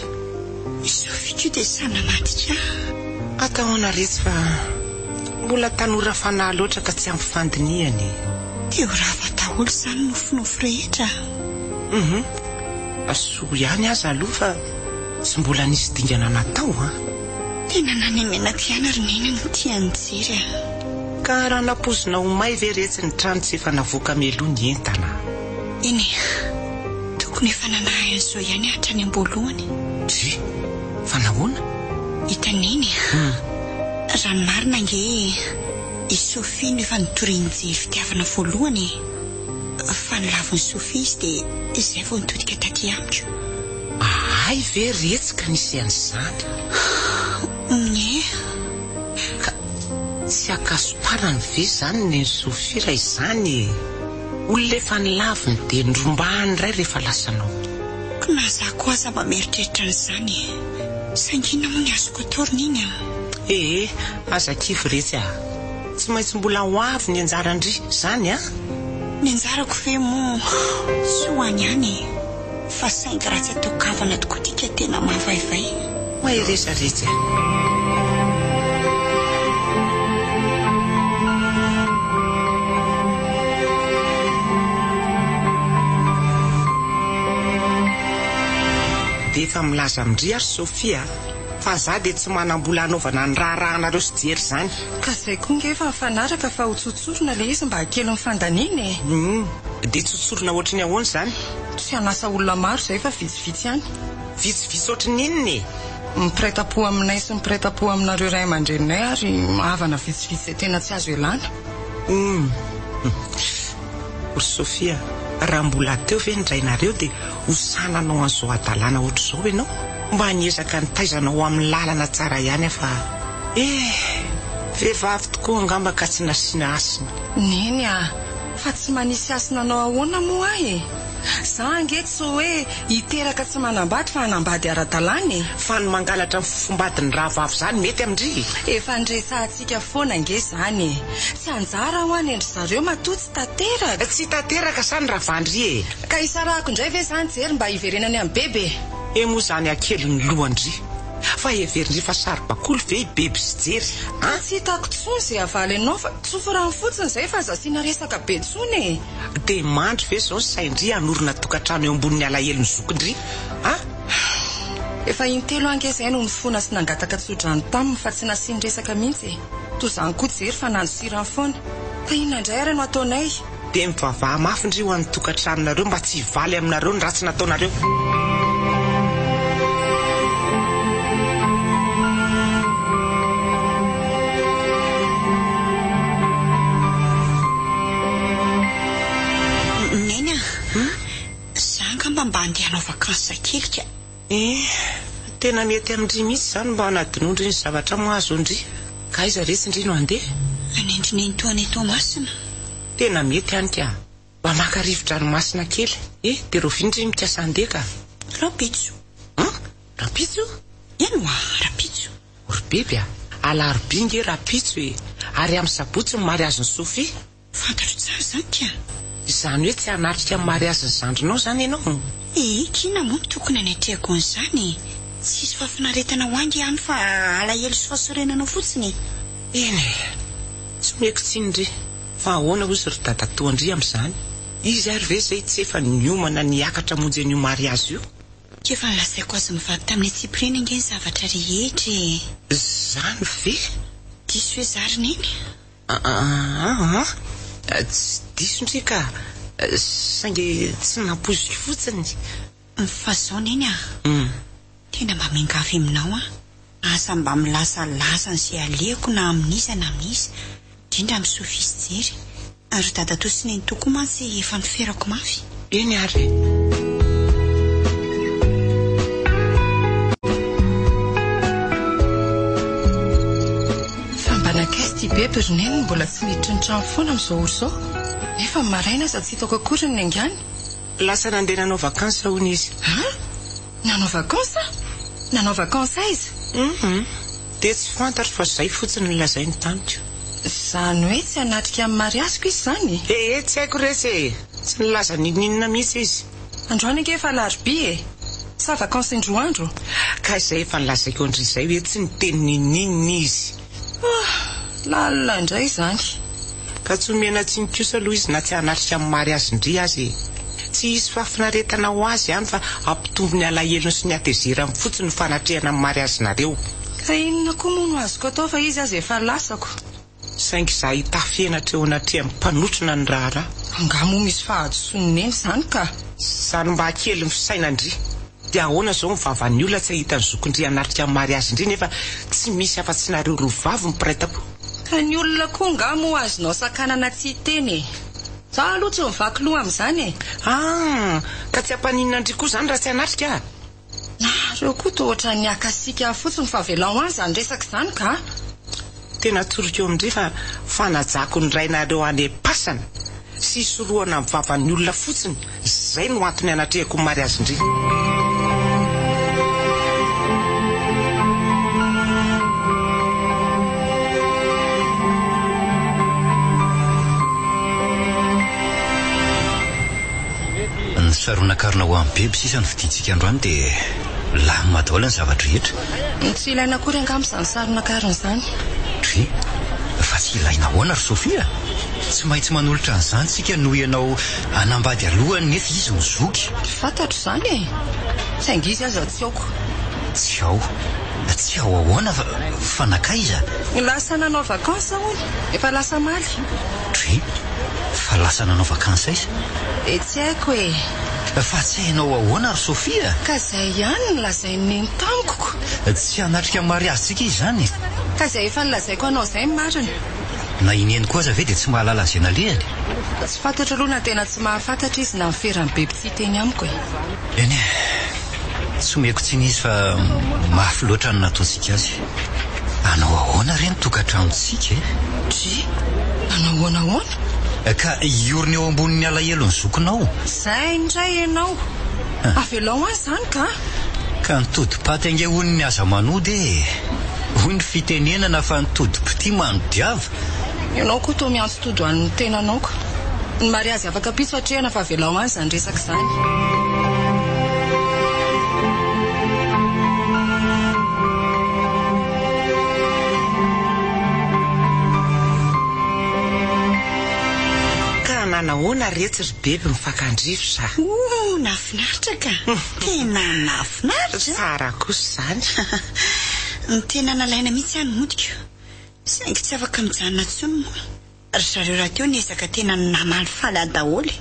[SPEAKER 2] ko dia sanamatika.
[SPEAKER 6] Ataona rehetra fa mbola tanora fanahy loatra ka tsy ampy fandiniany.
[SPEAKER 2] Dia ho rava daholo izany nofinofo rehetra.
[SPEAKER 6] Asoa ihany aza aloha fa tsy mbola nisy dingana natao
[SPEAKER 2] Tena nanimena tiana ry neny no tiany jery
[SPEAKER 6] ka raha napozina ho may ve retsy ny trano tsy efa navoaka meloa ny entana.
[SPEAKER 2] Eny tokony efa nanahy an'izao ihany hatrany am-boalohany.
[SPEAKER 6] Fa nahoana?
[SPEAKER 2] Hita neny raha ny marina nge i Sofia no efa nitoriany jery fitiavana voalohany. Fa nilavon'ny Sofia izy dia izay vao nitodika taty amiko.
[SPEAKER 6] Ay ve retsy ka nisy an'izany? Ka tsy akasoparany ve zany ny Sofia raha izany? Olona efa nilavony dia nirombaany iray rehefa lasanao.
[SPEAKER 2] Na za koa aza mameritreitra n'izany. Sangina moa ny azoko atao iny.
[SPEAKER 6] Aza kivy retsy tsy maintsy mbola ho avy ny anjarandry zany
[SPEAKER 2] Ny anjarako ve moa sy ho any ihany. Fa saingy raha tsy atao kavana tokoa tika tena mahavaivay.
[SPEAKER 6] Mahereza retsy dia efa milaza amindry ary Sofia fa za dia tsy manam-bola hanaovana ny raharahana sy jery zany.
[SPEAKER 3] Ka izay koa nge efa mifanaraka fa ho tsotsorona le izy mba hakely mifandaniana
[SPEAKER 6] dia tsotsorona ohatrany ahoana zany?
[SPEAKER 3] Tsy hanasa olona maro izay fa vitsivitsy ihany.
[SPEAKER 6] Vitsivitsy ohatrany inona?
[SPEAKER 3] Mipretapo aminay sy mipretapo aminareo ray aman-dreninay ary mahavana vitsivitsy izay tena tsy azo elana.
[SPEAKER 6] Ry Sofia, raha mbola teo ve ndrainareo dia hosananao an'izao adalàna ohatr'izao ianao mba haniezaka nitaizanao amin'ny lalana tsara ihany fa vehivavy tokoa angamba ka tsy nasiana asina.
[SPEAKER 3] Neny fa tsy manisy asina anao ahoana moa za ange tsy hoe hiteraka tsy manambady fa hanambady ara-dalàna
[SPEAKER 6] fa ny mangalatra amin'ny fofombadiny rahavavy zany mety amindry.
[SPEAKER 3] Efa ndresantsika foana nge zany tsy anjara ho any endry zareo matoa tsy tanteraka.
[SPEAKER 6] Tsy tanteraka zany ravandry
[SPEAKER 3] ka isarako indray ve zany jery mba hiverenany amin'ny bebe
[SPEAKER 6] moa zany akely ny lohandry fa everindry fa saribakolo ve i bebe sy jery
[SPEAKER 3] tsy hitako tsony izay avaly anao fa tsofirany fotsiny izay fa zasiana resaka be tsony
[SPEAKER 6] dia mandry ve zao ny saindry hanorina tokantrano eo ambonin'ny alahelo ny zokindry
[SPEAKER 3] efa intelo ange izay no nifona sy nangataka tsodrany taminy fa tsy nasiany resaka mihitsy toy izany koa jery fa nanosirany foana ka inona indray ary no ataonay
[SPEAKER 6] dia mivavaha mafindry ho an'ny tokantranonareo mba tsy hivaly aminareo ny ratsy nataonareo.
[SPEAKER 2] Mba handeha hanao vakansy kelika.
[SPEAKER 6] Tena mety amindry mihitsy zany mba hanadinondry ny zavatra mahazo ndry. Ka iza resindry no handeha?
[SPEAKER 2] Anendrineny toany eto masina.
[SPEAKER 6] Tena mety hany ka mba maka rivotra ny masina kely. Dia rovindry mikasa handeha ka.
[SPEAKER 2] Rapitso.
[SPEAKER 6] Rapitso?
[SPEAKER 2] Ino rapitso?
[SPEAKER 6] Orbebe alarobia nge rapitso ary amin'ny sabotsy ny mariazy ny Sofia.
[SPEAKER 2] Fantatro tsara zany tia.
[SPEAKER 6] Izany hoe tsy hanatrika amin'ny mariazy ny zandrinao zany ianao.
[SPEAKER 2] Kina moa tokony anatrehako an'izany. Tsisy fafinaretana ho angy ihany fa alahelo sy fahasorenanao fotsiny.
[SPEAKER 6] Tsy meko tsinindry fa ahoana ozy ry dadatoandry amin'izany. Izy ary ve zay tsy efa niomana niakatra monjy an'io mariazy io?
[SPEAKER 2] Efa nilazaiko azy mivady tamin'ny Tsiprena nge ny zavatra rehetra.
[SPEAKER 6] Zany ve?
[SPEAKER 2] Diso hoe zary neny?
[SPEAKER 6] Tsy diso ndry ka saingy tsy nampoziko fotsiny.
[SPEAKER 2] Fa zao neny tena mba mingavy aminao asa mba milasalaza n'izay aleko na amin'iza na amin'iza indrindra amin'ny Sofia sy jery ary dada sy neny tokoa mantsy efa niferako mafy.
[SPEAKER 6] Eny ary
[SPEAKER 3] fambanakaizy ty bebe ry neny mbola tsy miditra ny trano foana amin'izao oro izao nefa maraina za tsy hitako akory ny angany.
[SPEAKER 6] Lasa nandeha nanao vakansa hono izy.
[SPEAKER 3] Nanao vakansa? Nanao vakansa izy?
[SPEAKER 6] Dia tsy fantatra fa zay fotsiny nilazay ny tamiko.
[SPEAKER 3] Zany hoe tsy hanatrika amin'ny mariaziko izy zany?
[SPEAKER 6] Tsy haiko resy tsy nilaza ninina mihitsy izy.
[SPEAKER 3] Androany ange efa alarobia sa vakansa indroandro?
[SPEAKER 6] Ka izay efa nilazaiko andry izay hoe tsy niteny ninina izy.
[SPEAKER 3] lalina indray izany.
[SPEAKER 6] Ka tsy omena tsinikosa aloha izy na tsy hanatrika amin'ny mariazindry azy. Tsy hisy fafinaretana ho azy ihany fa ampitombo ny alahelo sy ny atezerany fotsiny fanatrehana amin'ny mariazinareo.
[SPEAKER 3] Ka inona koa moa no azoko atao fa izy azy efa lasako.
[SPEAKER 6] Saingy za hitafenatra eo anatrehany mpanotrona ny raharaha.
[SPEAKER 3] Angamo misy fahadosony neny izany ka.
[SPEAKER 6] Zany mba kely ny fisainandry. Dia ahoana zao mivavany olona tsy ahita ny zokondry anatrika amin'ny mariazindry nefa tsy misy afa-tsy nareo roa vavy miparitako.
[SPEAKER 3] Ka ny olona koa ngamo azonao sakanana tsy teny. Za aloha tsy mivaky loha amin'izany.
[SPEAKER 6] Ka tsy ampaninana ndry koa zany raha tsy anatrika.
[SPEAKER 3] Reo koa toa ohatra ny akasika fotsiny fa velao any zany resaka izany ka.
[SPEAKER 6] Tena toroko eo amindray fa fanajako ny rainareo any am-pasana sy soroana mivavany olona fotsiny. Zay no antony anatrehako ny mariazindry.
[SPEAKER 5] Ny saronan-karona ho amin'ny bebe sisa ny vidintsika androany dia lamina daholo ny zavatra rehetra.
[SPEAKER 3] Tsy ilaina akory angamba izany saronan-karona izany.
[SPEAKER 5] Tri, fa tsy ilaina ahoana ry Sofia? Tsy maintsy manolotra an'izany sika no ianao anambady alohany nefa izy ny zoky.
[SPEAKER 3] Fantatro izany e. Saingy izy aza tsy aoko.
[SPEAKER 5] Tsy ao ahoana fa nakay iza.
[SPEAKER 3] Lasa nanao vakansa hono, efa lasa maly.
[SPEAKER 5] Tri, fa lasa nanao vakansa izy?
[SPEAKER 3] Tsy haiko e.
[SPEAKER 5] Fa tsy hainao ahoana ry Sofia?
[SPEAKER 3] Ka izay ihany ny lazainy ny tamiko.
[SPEAKER 5] Tsy hanatrika mariazitsika izy zany.
[SPEAKER 3] Ka izay efa nilazaiko anao izay marina.
[SPEAKER 5] Na ineny koa aza ve dia tsy mahalala izay nalehany?
[SPEAKER 3] Tsy fantatra aloha na tena tsy mahafantatra izy na miferany bebe tsy teny amiko e.
[SPEAKER 5] Eny e, tsy omeko tsiny izy fa mafy loatra ny nataontsika azy. Anao ahoana reny tokantranontsika e?
[SPEAKER 3] Tri, anao ahoana?
[SPEAKER 5] Ka ioriny eo ambonin'ny alahelo ny zokonao.
[SPEAKER 3] Zay indray ianao. Avelao any izany ka?
[SPEAKER 5] Ka nitodi-paty ange hono ny aza manody e. Hoy ny fitenenana fa nitodi-pity manodiava.
[SPEAKER 3] Ianao koa toa miantso todo an'ny tenanao ka. Ny mariazy afaka pitso atrehana fa avelao any izany resaka izany.
[SPEAKER 6] Nahoana rehetra ry bebe mifakandrivo sa?
[SPEAKER 2] Nafinaritra ka. Tena nafinaritra.
[SPEAKER 6] Tsara kosa zany.
[SPEAKER 2] Ny tena nalaina mihitsy any modiko. Saingy tsy afaka mijanona tsony moa. Ry zareo raha teo niezaka tena namaly daholo.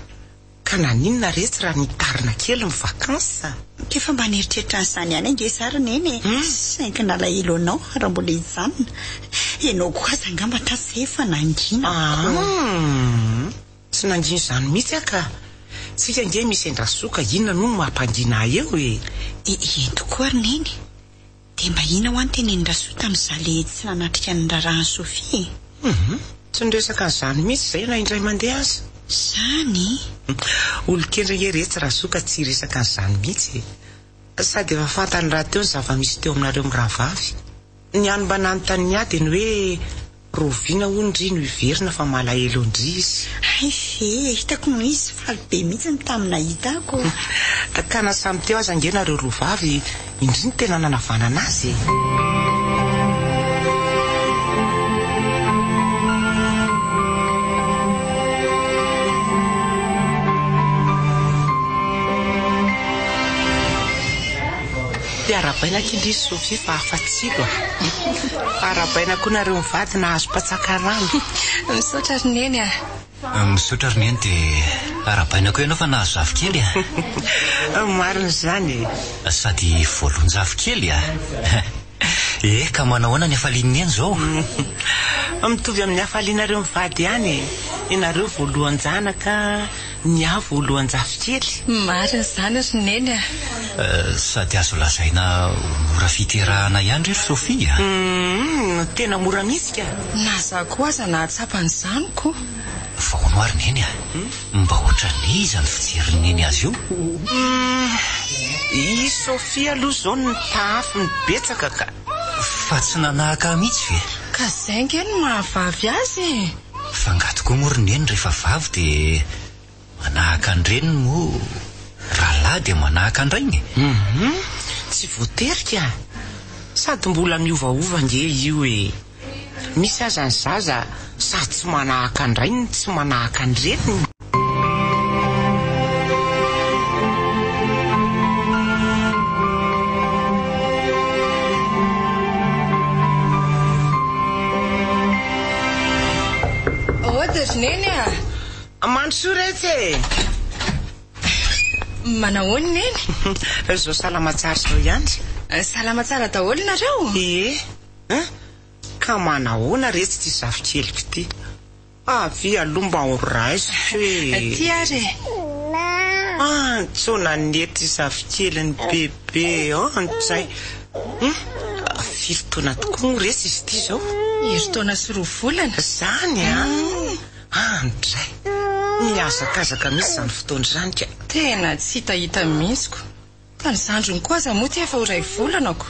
[SPEAKER 6] Ka naninona rehetra raha nitarina kely ny vakansa?
[SPEAKER 2] Kefa mba nieritreritra an'izany ihany nge sara neny. Saingy nalahelo anao raha mbola ijanona. Ianao koa aza angamba tasy efa nangina.
[SPEAKER 6] Tsy nangina izany mihitsy aka. Tsika nge misy endrasoka inona no mampangina eo e.
[SPEAKER 2] Ento koa ry neny. Dia mba ina ho any teny endraso tamin'izale tsy nanatrika ny raharahan'i Sofia.
[SPEAKER 6] Tsy niresaka an'izany mihitsy zay na indray mandeha aza.
[SPEAKER 2] Zany?
[SPEAKER 6] Olon-kendra nge rehetra rasoka tsy resaka an'izany mihitsy e. Sady efa fantany raha teo ny zava-misy teo aminareo miravavy. Ny any mba nanontany ady ny hoe roviana ondry no iverina fa malahelo ondry izy.
[SPEAKER 2] Ay fe, hitako no izy faly be mihitsy ny tamina hitako.
[SPEAKER 6] Ka na samy teo aza ngenareo rovavy indry ny tena nanavanana azy. Dia arabaina kindry Sofia fa afa-tsilo. Arabaina koa nareo mivady na azo patsaka rano.
[SPEAKER 3] Misaotra ry neny a.
[SPEAKER 5] Misaotra ry neny dia arabaina koa ianao fa nahazo zafikely a.
[SPEAKER 6] Marina izany.
[SPEAKER 5] Sady voalon-jafikely a. Ka manao ahoana ny hafalian'ny eny zao?
[SPEAKER 6] Mitovy amin'ny hafalianareo mivady ihany. Ianareo voalohan-janaka, ny ahy voalohan-jafikely.
[SPEAKER 3] Marina izany ry neny a.
[SPEAKER 5] Sady azo lazaina mora fiterahana ihany ry Sofia.
[SPEAKER 6] Tena mora mihitsy ka.
[SPEAKER 3] Na za koa aza nahatsapany izany koa.
[SPEAKER 5] Vao no ary neny a. Mba ohatra niza ny fijery neny azy io.
[SPEAKER 6] I Sofia aloha zao ny taafy ny betsaka ka.
[SPEAKER 5] Fa tsy nanahaka mihitsy ve?
[SPEAKER 3] Ka zay nge no mahavavy azy.
[SPEAKER 5] Fa ngatoko moa ry neny rehefa vavy dia manahaka andreny moa rahalahy dia manahaka andrainy.
[SPEAKER 6] Tsy voaterika. Sady mbola miovaova nge io e. misy aza ny zaza sady tsy manahaka andrainy tsy manahaka andretiny.
[SPEAKER 3] Neny
[SPEAKER 6] Mandsoretsy
[SPEAKER 3] manahoany neny?
[SPEAKER 6] Zao salama tsara zao ihany.
[SPEAKER 3] Salama tsara daholo nareo?
[SPEAKER 6] Ka manahoana retsy ty zavikeliko ty? Avy alomba oraisy
[SPEAKER 3] ty ary
[SPEAKER 6] tsona nety zavikeliny bebe antsay. Firy taona tokoa retsy izy ty zao?
[SPEAKER 3] Herintaona sy 2 volana
[SPEAKER 6] zany andray miazakazaka misy zany fotoana zany ka
[SPEAKER 3] tena tsy hitahita mihitsiko. Ka ny zandrony koa aza moa ty efa ho 2 volanako.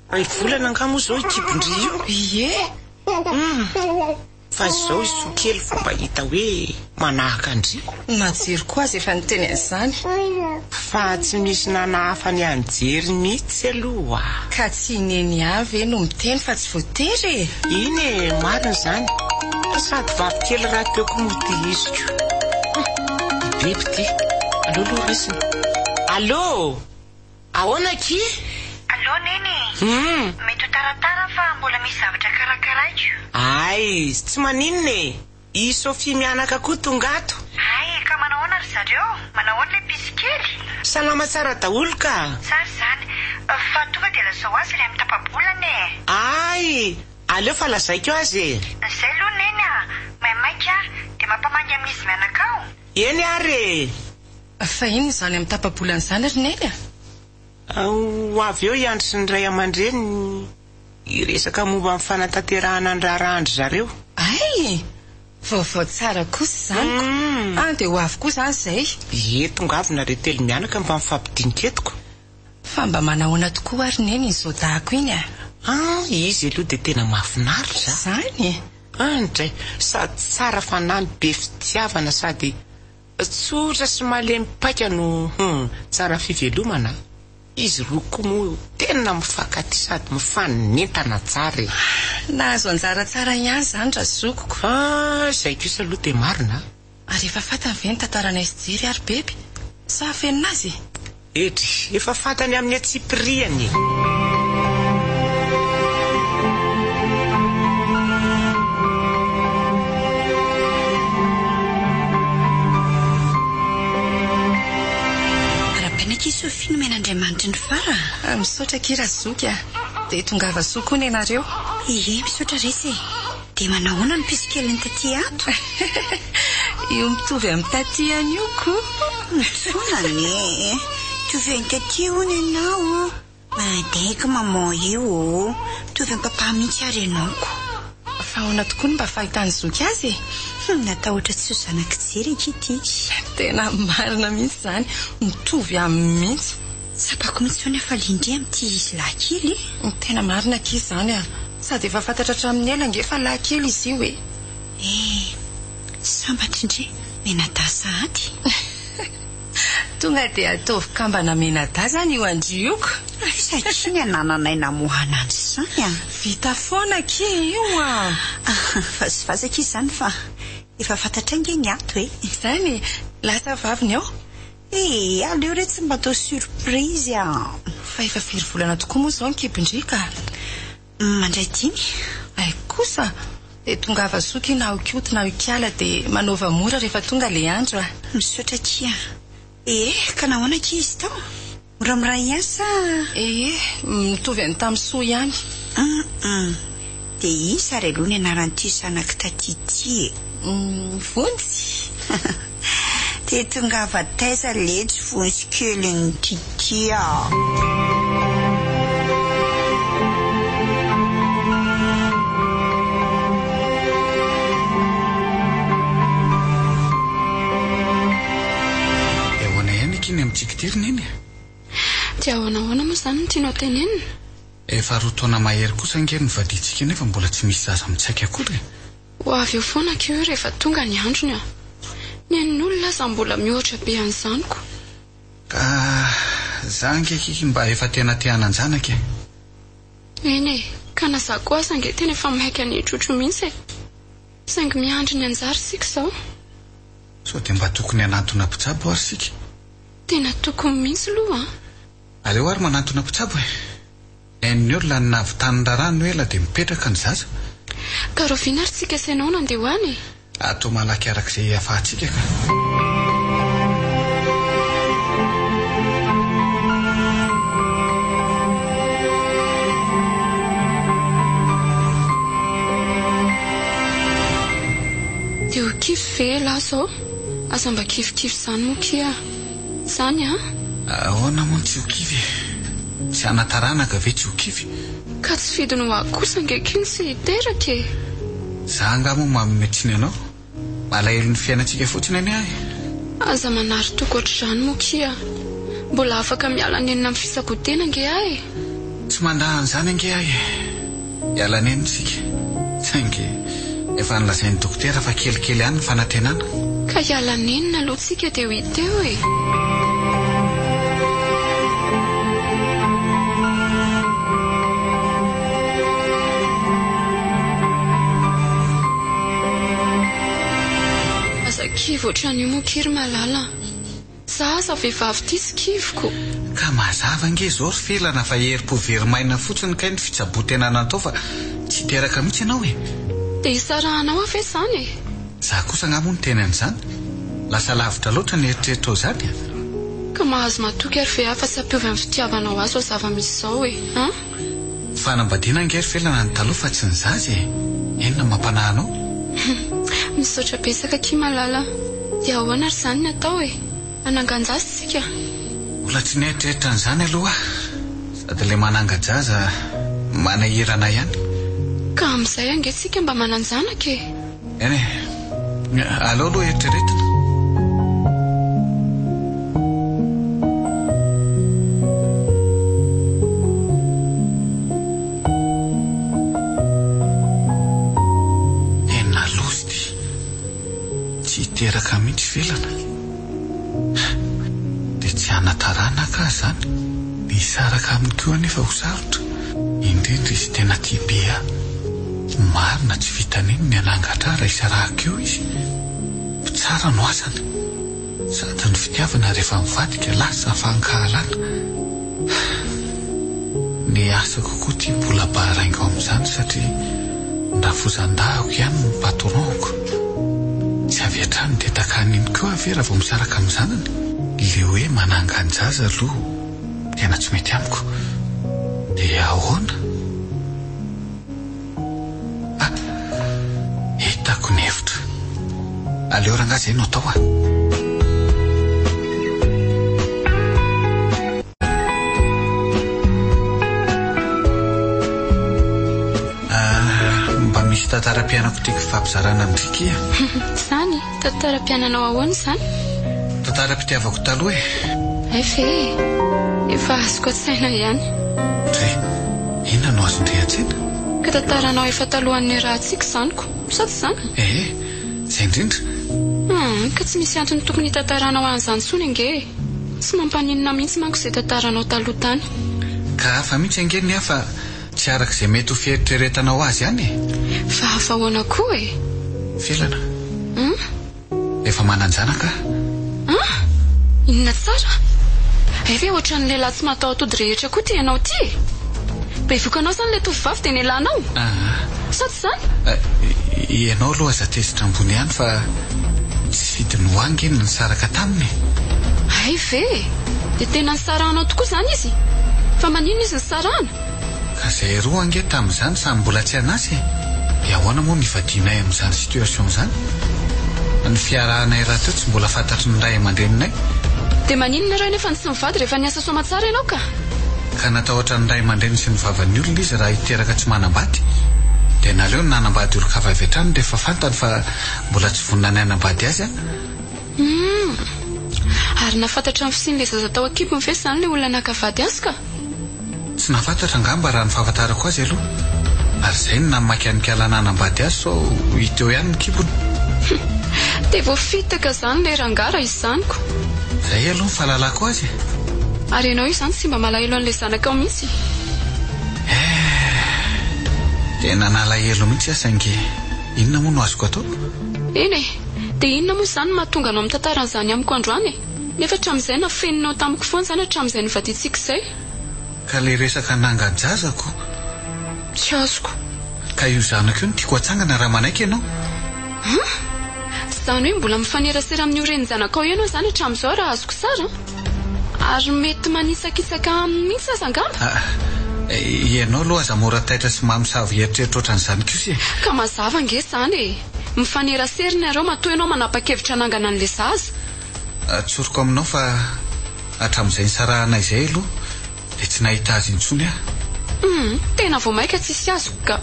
[SPEAKER 6] 2 volana angamo zao ikipondry io.
[SPEAKER 3] Ie
[SPEAKER 6] fa zao isokely fomba hita hoe manahaka andry.
[SPEAKER 3] Majery koa azy efa niteny an'izany.
[SPEAKER 6] Fa tsy misy nanahafa ny anjery mihitsy aloha.
[SPEAKER 3] Ka tsy neny avy no miteny fa tsy voatery.
[SPEAKER 6] Iny marina zany. Sady vavikely raha teoko moty iziko. Bebe ty. Allo resina. Allo. Ahoana ki?
[SPEAKER 2] Allo neny. Mety taratara fa mbola misy zavatra karakaraiko.
[SPEAKER 6] Ay, tsy maninne. I Sofia mianaka koa tonga ato.
[SPEAKER 2] Ay, ka manahoana ry zareo? Manahoana le pisikely?
[SPEAKER 6] Salama tsara daholo ka.
[SPEAKER 2] Sary zany. Fa tonga dia lazao azy ilay mitapabolana e.
[SPEAKER 6] Ay, aleo fa lazaiko azy.
[SPEAKER 2] Zay aloha neny maimaika dia mampamangy amin'izy mianaka ao.
[SPEAKER 6] Eny ary.
[SPEAKER 3] Fa iny zany amin'ny tapabolana zany ry neny?
[SPEAKER 6] Avy eo iandry sy ny ray aman-dreny iresaka momba amin'ny fanatanterahana ny raharahandry zareo.
[SPEAKER 3] Ay, vaovao tsara kosa zany. Dia ho avy koa zany zay.
[SPEAKER 6] Tonga avy nareo telo mianaka mba mifampidinika etiko.
[SPEAKER 3] Fa mba manahoana tokoa ary neny izao dahako iny
[SPEAKER 6] izy aloha dia tena mahafinaritra
[SPEAKER 3] zany.
[SPEAKER 6] Andray sady tsara fanahy be fitiavana sady tsotra sy malemy paika no tsara fivelomana. Izy roa koa moa tena mifankaty sady mifanentana tsara.
[SPEAKER 3] Nahazo anjara tsara ihany zany ra zokoko.
[SPEAKER 6] Zay kosa aloha dia marina.
[SPEAKER 3] Ary efa fantany ve ny tantarana izy jiry ary bebe? Sa fenina azy?
[SPEAKER 6] Etry, efa fantany amin'ny atsipriany.
[SPEAKER 2] Sofia no men'Andriamanitra ny fara.
[SPEAKER 3] Misaotra kira zoky dia tongava soa koa ny ianareo.
[SPEAKER 2] Misaotra resy. Dia manahoana ny pisikely ny taty ato?
[SPEAKER 3] Io mitovy amin'ny taty any io koa.
[SPEAKER 2] Mitsonany mitovy amin'ny taty hono ianao. Mandaika maman io mitovy amin'ny papa mihitsy ary ianaoko.
[SPEAKER 3] Fa ahoana tokoa no mba fahitany zoky azy?
[SPEAKER 2] Natao ohatra tsy ho zanaka jery ity.
[SPEAKER 3] Tena marina mihitsy zany. Mitovy amin'ny mihitsy.
[SPEAKER 2] Sapako mihitsy foana fa lindry amin'ity izy lahy-kely.
[SPEAKER 3] Tena marina kizy zany sady efa fantatra hatramin'ny ela nge fa lahy-kely izy io e.
[SPEAKER 2] Sambatra indray menadasa ady.
[SPEAKER 3] Tonga dia ataovy kambana menada zany io andrioko.
[SPEAKER 2] Satria ny anananay namohana azy zany
[SPEAKER 3] vita foana ki io
[SPEAKER 2] fa sy fazaka izy zany fa efa fantatra nge ny ato
[SPEAKER 3] zany lasa vaviny ao.
[SPEAKER 2] Aleo re tsy mba atao surprise
[SPEAKER 3] fa efa 4 volana tokoa moa zao ny kibondrika.
[SPEAKER 2] Mandray 5
[SPEAKER 3] ay kosa dia tonga avasoky na okioty na okiala dia manova mora rehefa tonga le andro
[SPEAKER 2] misaotra kia. Ka nahoana ki izy tao? Moramiray ihany sa?
[SPEAKER 3] Mitovy any tamin'ny soa ihany.
[SPEAKER 2] Dia izy ary aloha ny anaran'ity zanaka taty ity
[SPEAKER 3] Vonjy.
[SPEAKER 2] Dia tonga avataiza letsy vonjy keliny tity
[SPEAKER 4] Tiktirina iny.
[SPEAKER 1] Dia ahoana moa zany tianao tenenina?
[SPEAKER 4] Efa 2 taona mahery kosa ngery nivaditsika nefa mbola tsy misy zaza mitsaika akory.
[SPEAKER 1] Ho avy eo foana keo rehefa tonga ny androny ny an'olona lasa mbola mihoatra be an'izanyko.
[SPEAKER 4] Ka za nge mba efa tena te hananjanaka.
[SPEAKER 1] Eny ka na za koa sange tena efa maika ny trotro mihitsy saingy miandry ny anjary sika zao.
[SPEAKER 4] So dia mba tokony hanantona mpitsabo ary sika.
[SPEAKER 1] Tena tokony mihitsy loha.
[SPEAKER 4] Aleo ary manantona mpitsabo ny olona ny navitanyndarano ela dia mipetraka ny zaza.
[SPEAKER 1] Ka roviana ary tsika sainao nandeha hoany.
[SPEAKER 4] Atao malaky arak'izay afahantsika ka.
[SPEAKER 1] Dia ho kivy vela zao. Asa mba kivikivy izany moa kia. Zany
[SPEAKER 4] ahoana moa tsy ho kivy. Tsy anataranaka ve tsy ho kivy.
[SPEAKER 1] Ka tsy fidiny ho akosa angekiny sy hiteraka e.
[SPEAKER 4] Za nga moa mametsiny anao. Malahelo ny fiainantsika fotsiny any ahy.
[SPEAKER 1] Aza manary toko ohatr'izany moa kia. Mbola afaka miala nenina amin'ny fisagodena ange ahy.
[SPEAKER 4] Tsy mandahan'izany ange ahy. Iala nenina sika. Saingy efa nilazain'ny dokotera fa kelikely ihany ny fanantenana.
[SPEAKER 1] Ka iala nenina aloha tsika dia ho hiteo e. Aza kivy ohatran'io moa kiry malala. Zaza vehivavy ity sy kiviko.
[SPEAKER 4] Ka mazava nge zao ry felana fa herim-po verimaina fotsiny kay ny fitsabotena natao fa tsy teraka mihitsy ianao e.
[SPEAKER 1] Dia isarahanao afe izany e.
[SPEAKER 4] Za kosa ngamo ny tenan'izany. Lasa lavitra loatra ny eritreritao izany.
[SPEAKER 1] Ka mahazo matoky ary ve hafa sy ampiovy amin'ny fitiavanao azy ao zava-misy izao e.
[SPEAKER 4] Fanambadiana nge ry felana ny taloha fa tsy ny zaza e. Enona mampanahy anao?
[SPEAKER 1] Misaotra betsaka ki malala. Dia ahoana ary izany ny atao e. Anangan-jaza sika.
[SPEAKER 4] Mbola tsy nieritreritra an'izany aloha. Sady ilay mananga-jaza manahirana ihany.
[SPEAKER 1] Ka amin'izay angesika mba mananjanaka e.
[SPEAKER 4] Eny e. Aleo aloha eritreretina. Enina lozy ty. Tsy hiteraka mihitsy felana. Dia tsy anatarana ka zany. Nisaraka aminy koa nefa ho sarotra. Indrindra izy tena tia be ahy. Marina tsy vitaniny ny anangatra raha isarahako eo izy. Tsara no asany. Sady ny fitiavana rehefa mivadika lasa fankahalana. Ny asako koa tia mbola baraingo amin'izany satria ndafozan-dahako ihany ny patronko. Tsy avy hatrany dia takaniny koa avera vao misaraka amin'ny zanany. Le hoe manangan-jaza aloha tena tsy mety amiko. Dia ahoana? Hitako ny hevitra. Aleo rangaha izay no atao a. Mba misy tantaram-pianako tiako fampizarana amin'ity kia.
[SPEAKER 1] Zany tantaram-piananao ahoana izany?
[SPEAKER 4] Tantaram-pitiavako taloha e.
[SPEAKER 1] Efe efa azoko an-tsaina ihany.
[SPEAKER 4] Dre, inona no azondre an-tsaina?
[SPEAKER 1] Ka tantaranao efa talohan'ny rahantsika izanyko. Sady izany?
[SPEAKER 4] Izay indrindra.
[SPEAKER 1] Ka tsy misy antony tokony hitantaranao an'izany intsony ange. Tsy mampaninona mihitsy manko izay tantaranao taloha tany.
[SPEAKER 4] Ka hafa mihitsy ange ny hafa tsy arak'izay mety ho fieritreretanao azy ihany e.
[SPEAKER 1] Fa hafa ahoana koa e.
[SPEAKER 4] Felana. Efa mananjanaka.
[SPEAKER 1] Inona tsara? Efe ohatran'ny lehilahy tsy matao atody rehetra koa ty ianao ty. Bevokanao izany ilay tovovavy dia nialanao. Sady izany?
[SPEAKER 4] Ianao aloha aza tezitra ambony ihany fa tsy vidiny ho ange ny nisaraka taminy.
[SPEAKER 1] Ay ve? Dia tena nisarahanao tokoa izany izy. Fa manino izy nisarahana?
[SPEAKER 4] Ka izay roa ange tamin'izany samy mbola tsy anasy. Dia ahoana moa nivadianay amin'izany situation izany? Ny fiarahanay raha teo tsy mbola fantatry ny ray aman-dreninay.
[SPEAKER 1] Dia maninona ray nefa tsy mivady rehefa niasa soa aman-tsara ianao ka?
[SPEAKER 4] Ka natahotra ny ray aman-dreny sy ny vavan'ny olona izy raha hiteraka tsy manambady. Dia naleo ny nanambady olon-kafa avy hatrany dia efa fantany fa mbola tsy vonina ny hanambady azy a.
[SPEAKER 1] Ary nafantatra ny fisian'ilay zaza tao akipony ve izany ilay olona nakavady azy ka?
[SPEAKER 4] Tsy nafantatra angamba raha ny fahafantarako azy aloha. Ary izay ny namaky an'kalana hanambady azy so hita eo ihany ny kipony.
[SPEAKER 1] Dia voafitaka izany ilay rangara izaniko.
[SPEAKER 4] Izay aloha ny fahalalako azy.
[SPEAKER 1] Ary ianao io izany tsy mba malahelo an'ilay zanakao mihitsy.
[SPEAKER 4] Tena nalahelo mihitsy saingy inona moa no azoko atao?
[SPEAKER 1] Eny e, dia inona moa izany mahatonga anao amin'ny tantaran'izany amiko androany e? Nefa hatramin'izay nafeninao tamiko foana izany hatramin'izay nivadintsika izay.
[SPEAKER 4] Ka ilay resaka nangan-jazako.
[SPEAKER 1] Tsy azoko.
[SPEAKER 4] Ka io zanako io no tiako hatsangana raha manaiky ianao.
[SPEAKER 1] Izany hoe mbola mifanerasera amin'ny oreny zanakao ianao izany hatramin'izao raha azoko tsara. Ary mety manisakisaka mihitsy aza angamba.
[SPEAKER 4] Ianao aloha aza mora taitra sy mamosavy eritreritra ohatran'izany kosa.
[SPEAKER 1] Ka mazava ange izany e. Mifaneraserina ireo matoa ianao manapa-kevitra nangana an'ilay zaza.
[SPEAKER 4] Tsoroko aminao fa hatramin'izay nisarahana izay aloha dia tsy nahita azy intsony aho.
[SPEAKER 1] Tena vao maika tsisy azoko ka.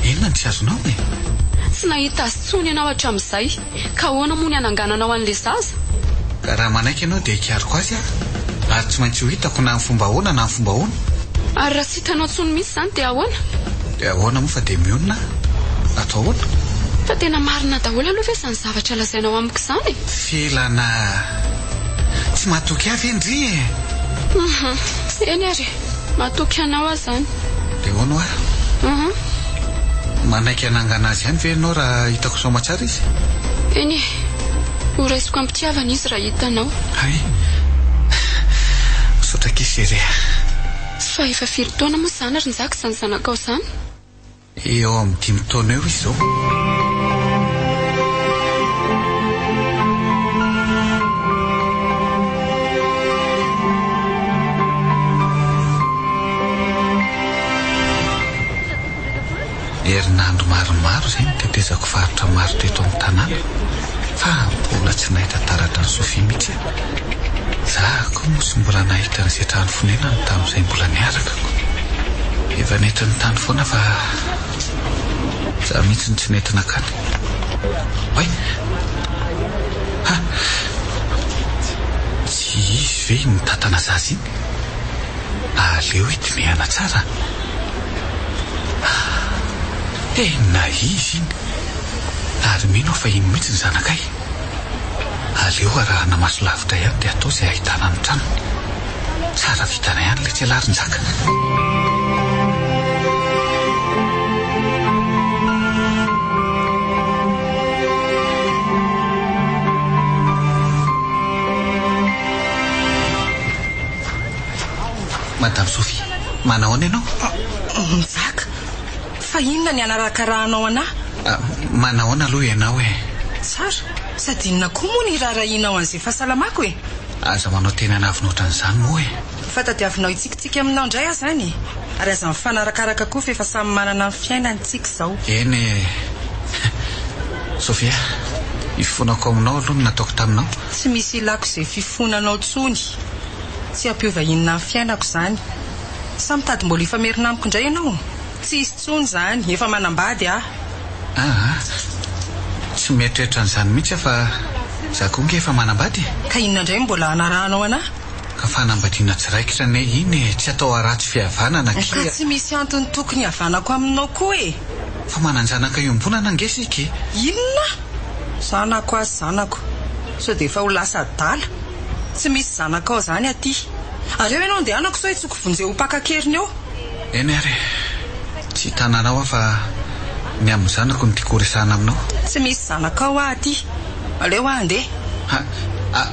[SPEAKER 4] Inona no tsy azonao e?
[SPEAKER 1] Tsy nahita azy tsony ianao hatramin'izay. Ka ahoana moa ny hanangananao an'ilay zaza?
[SPEAKER 4] Ka raha manaiky ianao dia hikariko azy ary tsy maintsy ho hitako na amin'ny fomba ahoana na amin'ny fomba ahoana.
[SPEAKER 1] Ary raha tsy hitanao tsony mihitsy izany dia ahoana?
[SPEAKER 4] Dia ahoana moa fa dia mionona. Atao ahoana?
[SPEAKER 1] Fa tena marina daholo aloha ve izany zavatra lazainao amiko izany e?
[SPEAKER 4] Felana tsy mahatoky avy endry e.
[SPEAKER 1] Eny ary, mahatoky anao aho izany.
[SPEAKER 4] Dia ahoana aho? Manaiky hanangana azy ihany ve ianao raha hitako soa matsara izy?
[SPEAKER 1] Eny e, ho raisiko ampitiavana izy raha hitanao.
[SPEAKER 4] Hay, misaotra kely ery.
[SPEAKER 1] Fa efa firy taona moa izany ary nizaka izany zanakao izany?
[SPEAKER 4] Eo amin'ny 5 taona eo izy izao. Herinandro maromaro izay nitetezako faritra maro teto amin'ny tanàna fa mbola tsy nahita taratra ny Sofia mihitsy. Zaho koa moa sy mbola nahita an'izay trano fonenany tamin'izay mbola niarakako. Efa nentin'ny tany foana fa zaho mihitsy ny tsy nentina akany. Oay! Tsy izy ve ny tantana zaza iny? Aleo hitomehana tsara. Tena izy iny. Ary mino fa iny mihitsy ny zanakay. Aleo arahana maso lavitra ihany dia atao izay ahitana ny trano. Tsara vitana ihany ilay tsy alarin-jaka. Madame Sophie, manahoana ianao?
[SPEAKER 3] Mizaka. Fa inona ny anaraka-rahanao anahy?
[SPEAKER 4] Manahoana aloha ianao e?
[SPEAKER 3] Tsara, sady inona koa moa ny raharahinao an'izay fahasalamako e?
[SPEAKER 4] Aza manao tena navina ohatran'izany moa e.
[SPEAKER 3] Fa tadiavinao itsikitsika aminao indray aho izany e. Ary aza mifanarakaraka koa fa efa samy manana ny fiainantsika izao.
[SPEAKER 4] Eny e. Sofia, ifonako aminao aloha no nataoko taminao.
[SPEAKER 3] Tsy misy ilako izay fifonanao tsony. Tsy ampiova inona ny fiainako izany. Sa mitady mbola ifamerina amiko indray ianao? Tsy isy tsony izany, efa manambady aho.
[SPEAKER 4] Tsy mieritreritra an'izany mihitsy fa za koa nge efa manambady.
[SPEAKER 3] Ka inona indray mbola anarahanao anahy?
[SPEAKER 4] Ka fanambadiana tsiraikitra ne iny tsy atao aratsy fihavanana
[SPEAKER 3] Ka tsy misy antony tokony havanako aminao koa e.
[SPEAKER 4] Fa mananjanaka iombonana angesika.
[SPEAKER 3] Inona? Zanako azy zanako. So dia efa ho lasa dala. Tsy misy zanakao izany aty. Ary eo ianao andehanako sao tsy kovonjeo ho pakakeriny eo.
[SPEAKER 4] Eny ary, tsy hitananao aho fa ny amin'ny zanako ny tiako resahana aminao.
[SPEAKER 3] Tsy misy zanakao aho aty. Aleo aho andeha.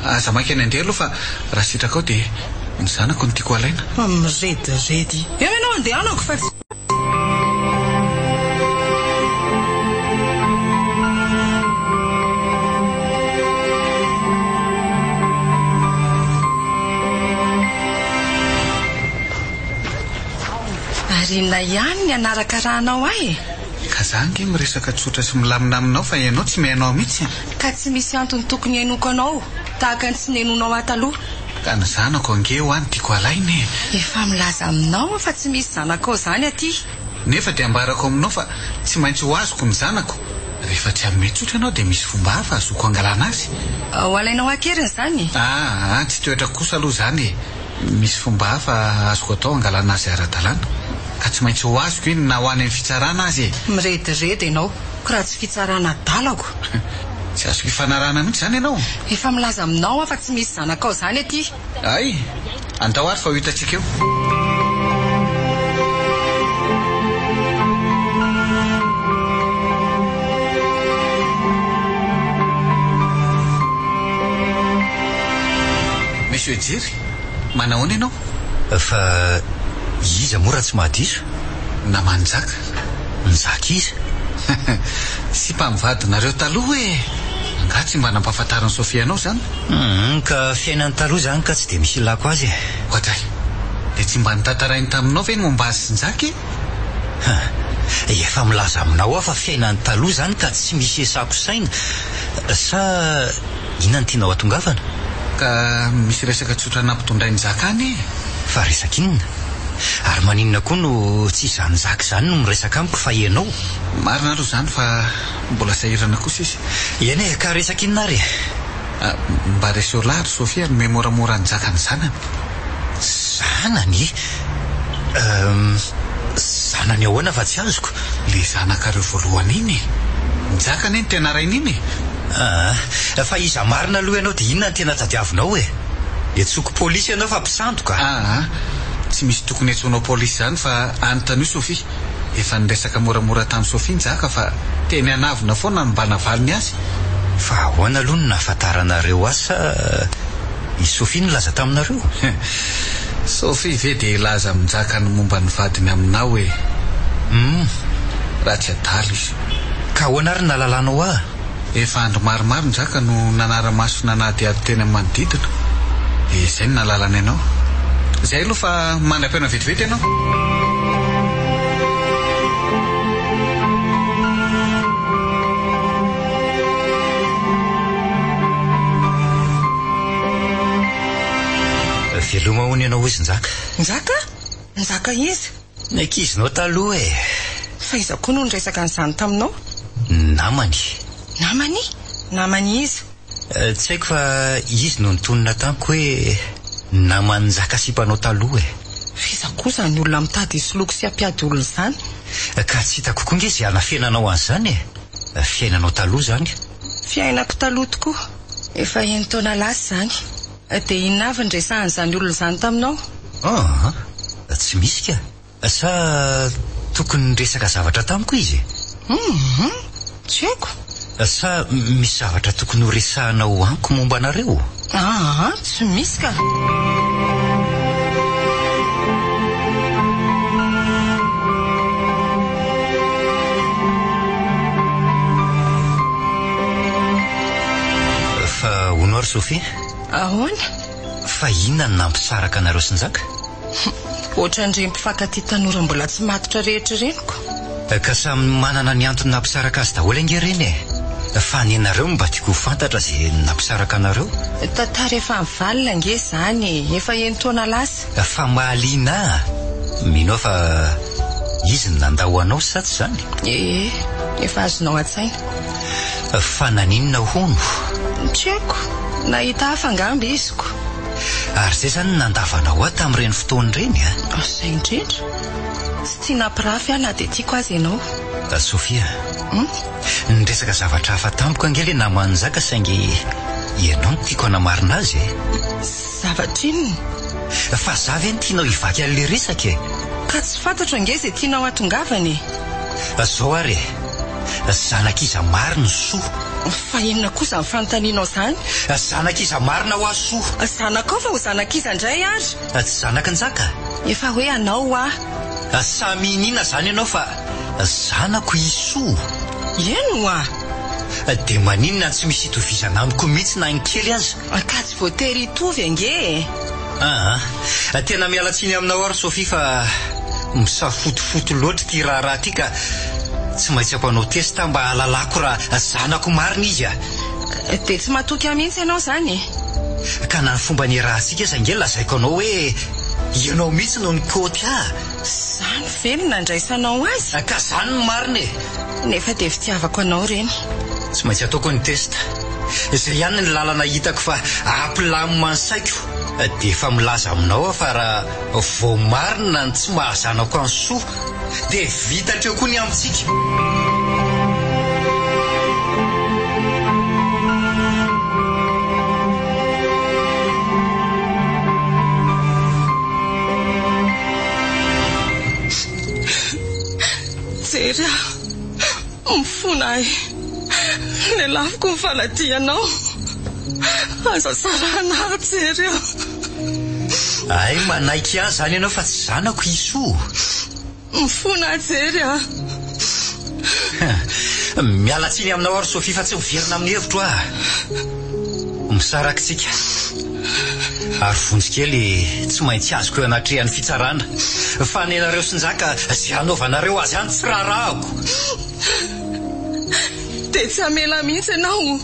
[SPEAKER 4] Aza maika ny andeha aloha fa raha sitraka ao dia ny zanako ny tiako alaina.
[SPEAKER 3] Mirediredy. Eo ianao andehanako fa Arina ihany ny anaraka-rahanao ahy.
[SPEAKER 4] Ka za nge miresaka tsotra sy milamina aminao fa ianao tsy mihainao mihitsy.
[SPEAKER 3] Ka tsy misy antony tokony hainoko anao tahaka ny tsy nenonao ataloha.
[SPEAKER 4] Ka ny zanako ange ho any tiako alaina e.
[SPEAKER 3] Efa milaza aminao fa tsy misy zanakao izany aty.
[SPEAKER 4] Nefa dia ambarako aminao fa tsy maintsy ho azoko ny zanako. Rehefa tsy amin'ny tsotra ianao dia misy fomba hafa azoko angalana azy.
[SPEAKER 3] Ho alainao akeriny izany?
[SPEAKER 4] Tsy toetra kosa aloha izany e. Misy fomba hafa azoko atao angalana azy ara-dalàna. Ka tsy maintsy ho azoko iny na ho any amin'ny fitsarana azy e.
[SPEAKER 3] Mirediredy ianao, ka raha tsy fitsarana dalako.
[SPEAKER 4] Tsy azo fifanarana mihitsy izany ianao.
[SPEAKER 3] Efa milaza aminao fa tsy misy zanakao izany aty.
[SPEAKER 4] Ay, andao ary fa ho hitantsika eo. jery manahoana ianao
[SPEAKER 5] fa iza mora tsy mahadiso
[SPEAKER 4] na manjaka
[SPEAKER 5] nizaka izy
[SPEAKER 4] sy mpamivadinareo taloha nga tsy mba nampahafantarany Sofia anao zany
[SPEAKER 5] ka fiainany taloha zany ka tsy dia misy ilako azy
[SPEAKER 4] ohatray dia tsy mba nitantarainy taminao ve ny momba azy sy njaky
[SPEAKER 5] efa milaza aminao aho fa fiainany taloha zany ka tsy misy esako saina sa inona ny tianao atongavana
[SPEAKER 4] ka misy resaka tsotra nampitondray ny zakany
[SPEAKER 5] fa resaka inona ary maninona koa no tsy izany zaka zany no miresaka amiko fa ianao
[SPEAKER 4] marina aloha zany fa mbola sahirana kosa izy
[SPEAKER 5] eny ka resaka inona ary
[SPEAKER 4] mba reseo lahary Sofia no memoramora ny zakany zanany
[SPEAKER 5] zanany zanany ahoana fa tsy azoko
[SPEAKER 4] le zanakareo voalohany iny njakany eny tena rainy iny
[SPEAKER 5] fa iza marina aloha ianao dia inona ny tena tadiavinao etsoko polisy ianao fa mpisandoka
[SPEAKER 4] tsy misy tokony etsonao polisy zany fa anontany io Sofia efa niresaka moramora tamin'ny Sofia njaka fa teny anavina foana mba navaliny azy
[SPEAKER 5] fa ahoana aloha no nahafantaranareo asa i Sofia nilaza taminareo
[SPEAKER 4] Sofia ve dia ilaza minjaka ny momba ny vadiny aminao raha tsy adalo izy
[SPEAKER 5] ka ahoana ary nalalanao
[SPEAKER 4] efa andro maromaro njaka no nanara-maso nanadiady teny amin'ny manodidina izay no nalalana ianao zay aloha fa manam-piaina vetivety ianao
[SPEAKER 5] veloma hoany ianao izy
[SPEAKER 3] njaka izy
[SPEAKER 5] nakizinao taloha
[SPEAKER 3] fa iza koa no niresaka n'izany taminao namany izy
[SPEAKER 5] tsy haiko fa izy no nitonona tamiko hoe namany njaka sipanao taloha
[SPEAKER 3] fiza koa zany olona mitady isoloko sy ampiady olona zany
[SPEAKER 5] ka tsy hitako koa nge izay anafiainanao an'izany fiainanao taloha zany
[SPEAKER 3] fiainako taloha tokoa efa eny taona lasy zany dia inavy ny resahan'izany olona zany taminao
[SPEAKER 5] tsy misy ka sa tokony niresaka zavatra tamiko izy
[SPEAKER 3] tsy haiko
[SPEAKER 5] sa misy zavatra tokony ho resahanao amiko momba anareo
[SPEAKER 3] tsy misy ka
[SPEAKER 5] fa hono ary Sofia
[SPEAKER 3] ahoana
[SPEAKER 5] fa inona ny nampisaraka anareo sy njaka
[SPEAKER 3] ohatran'ireny mpifankatia tanora mbola tsy matotra rehetra reniko
[SPEAKER 5] ka samy manana ny antony nampisaraka azy daholo angereny fa ny anareo mba tiako ho fantatra zay nampisaraka anareo
[SPEAKER 3] tantara efa mivalina nge zany efa eny taona lasa
[SPEAKER 5] fa mahaliana mino fa izy ny nandao anao sa tsy zany
[SPEAKER 3] efa azonao an-tsaina
[SPEAKER 5] fa naninona hono
[SPEAKER 3] tsy haiko nahita hafangamby iziko
[SPEAKER 5] ary zay zany nandavanao tamin'ireny fotoany reny
[SPEAKER 3] zay indrindra sy tia nampirafy na dia tiako azy ianao
[SPEAKER 5] Sofia niresaka zavatra hafa tampoka angely namanjaka saingy ianao no tiako hanamarina azy
[SPEAKER 3] zavatra inona
[SPEAKER 5] fa za ve ny tianao hivaky an'le resaka
[SPEAKER 3] ka tsy fantatra nge izay tianao atongavany
[SPEAKER 5] zao ary zanak'iza marina soa
[SPEAKER 3] fa inona kosa ny fanontanianao zany
[SPEAKER 5] zanak'iza marina ho azy soa
[SPEAKER 3] zanaka ao fa ho zanak'iza indray ary
[SPEAKER 5] tsy zanaka njaka
[SPEAKER 3] efa hoe anao
[SPEAKER 5] samy inina zany ianao fa zanako isoa
[SPEAKER 3] eno
[SPEAKER 5] dia maninona tsy misy itovizana amiko mihitsy na ny kely azy
[SPEAKER 3] ka tsy voatery hitovy ange
[SPEAKER 5] tena mialatsiny aminao ary Sofia fa misafotofoto loatra ty raharaha ty ka tsy maintsy ampanao testa mba halalako raha zanako marina izy
[SPEAKER 3] dia tsy matoky mihitsy ianao zany
[SPEAKER 5] ka na ny fomba ny rahantsika zangely lazaiko anao hoe ianao mihitsy no ny kôty
[SPEAKER 3] zany velona ndraisanao azy
[SPEAKER 5] ka zany ny marina
[SPEAKER 3] nefa dia fitiavako anao reny
[SPEAKER 5] tsy maintsy ataoko ny testa izay ihany ny lalana hitako fa ampilamina ny saiko dia efa milaza aminao fa raha vao marina ny tsy mahazanako any soa dia vitatreo koa ny amintsika
[SPEAKER 3] jery mifona le lafiko ny faladianao aza sarana jery
[SPEAKER 5] ay manaiky ahy zany ianao fa tsy zanako isoa.
[SPEAKER 3] Mifona jery a.
[SPEAKER 5] Mialatsiny aminao ary Sofia fa tsy miverina amin'ny hevitro ah. Misarakitsika. Ary vonjikely tsy maintsy azoko eo anatrehan'ny fitsarana. Fa ny anareo sinjaka zay anaovanareo azy any tsy rarahako.
[SPEAKER 3] Dia tsy amela mihitsy ianao.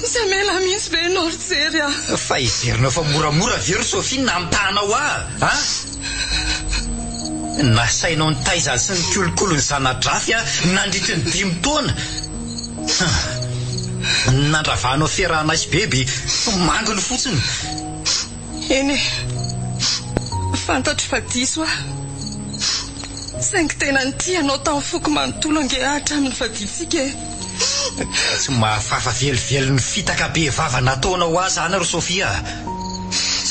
[SPEAKER 3] Tsy amela mihitsy be ianao ry jery a.
[SPEAKER 5] Fa iverinao fa moramora very Sofia namtahanao ah. Nasainao ny taizany sy ny kolokolony zanadrafy nandritra ny 5 taona. Nandravahanao fiarahana sy beby manginy fotsiny.
[SPEAKER 3] Eny fantatro fa diso ah. Saingy tena nitianao tamin'ny foko manontolo ange hatramin'ny faditsika.
[SPEAKER 5] Tsy mahafafa velively ny fitaka be vava nataonao azy any ry Sofia.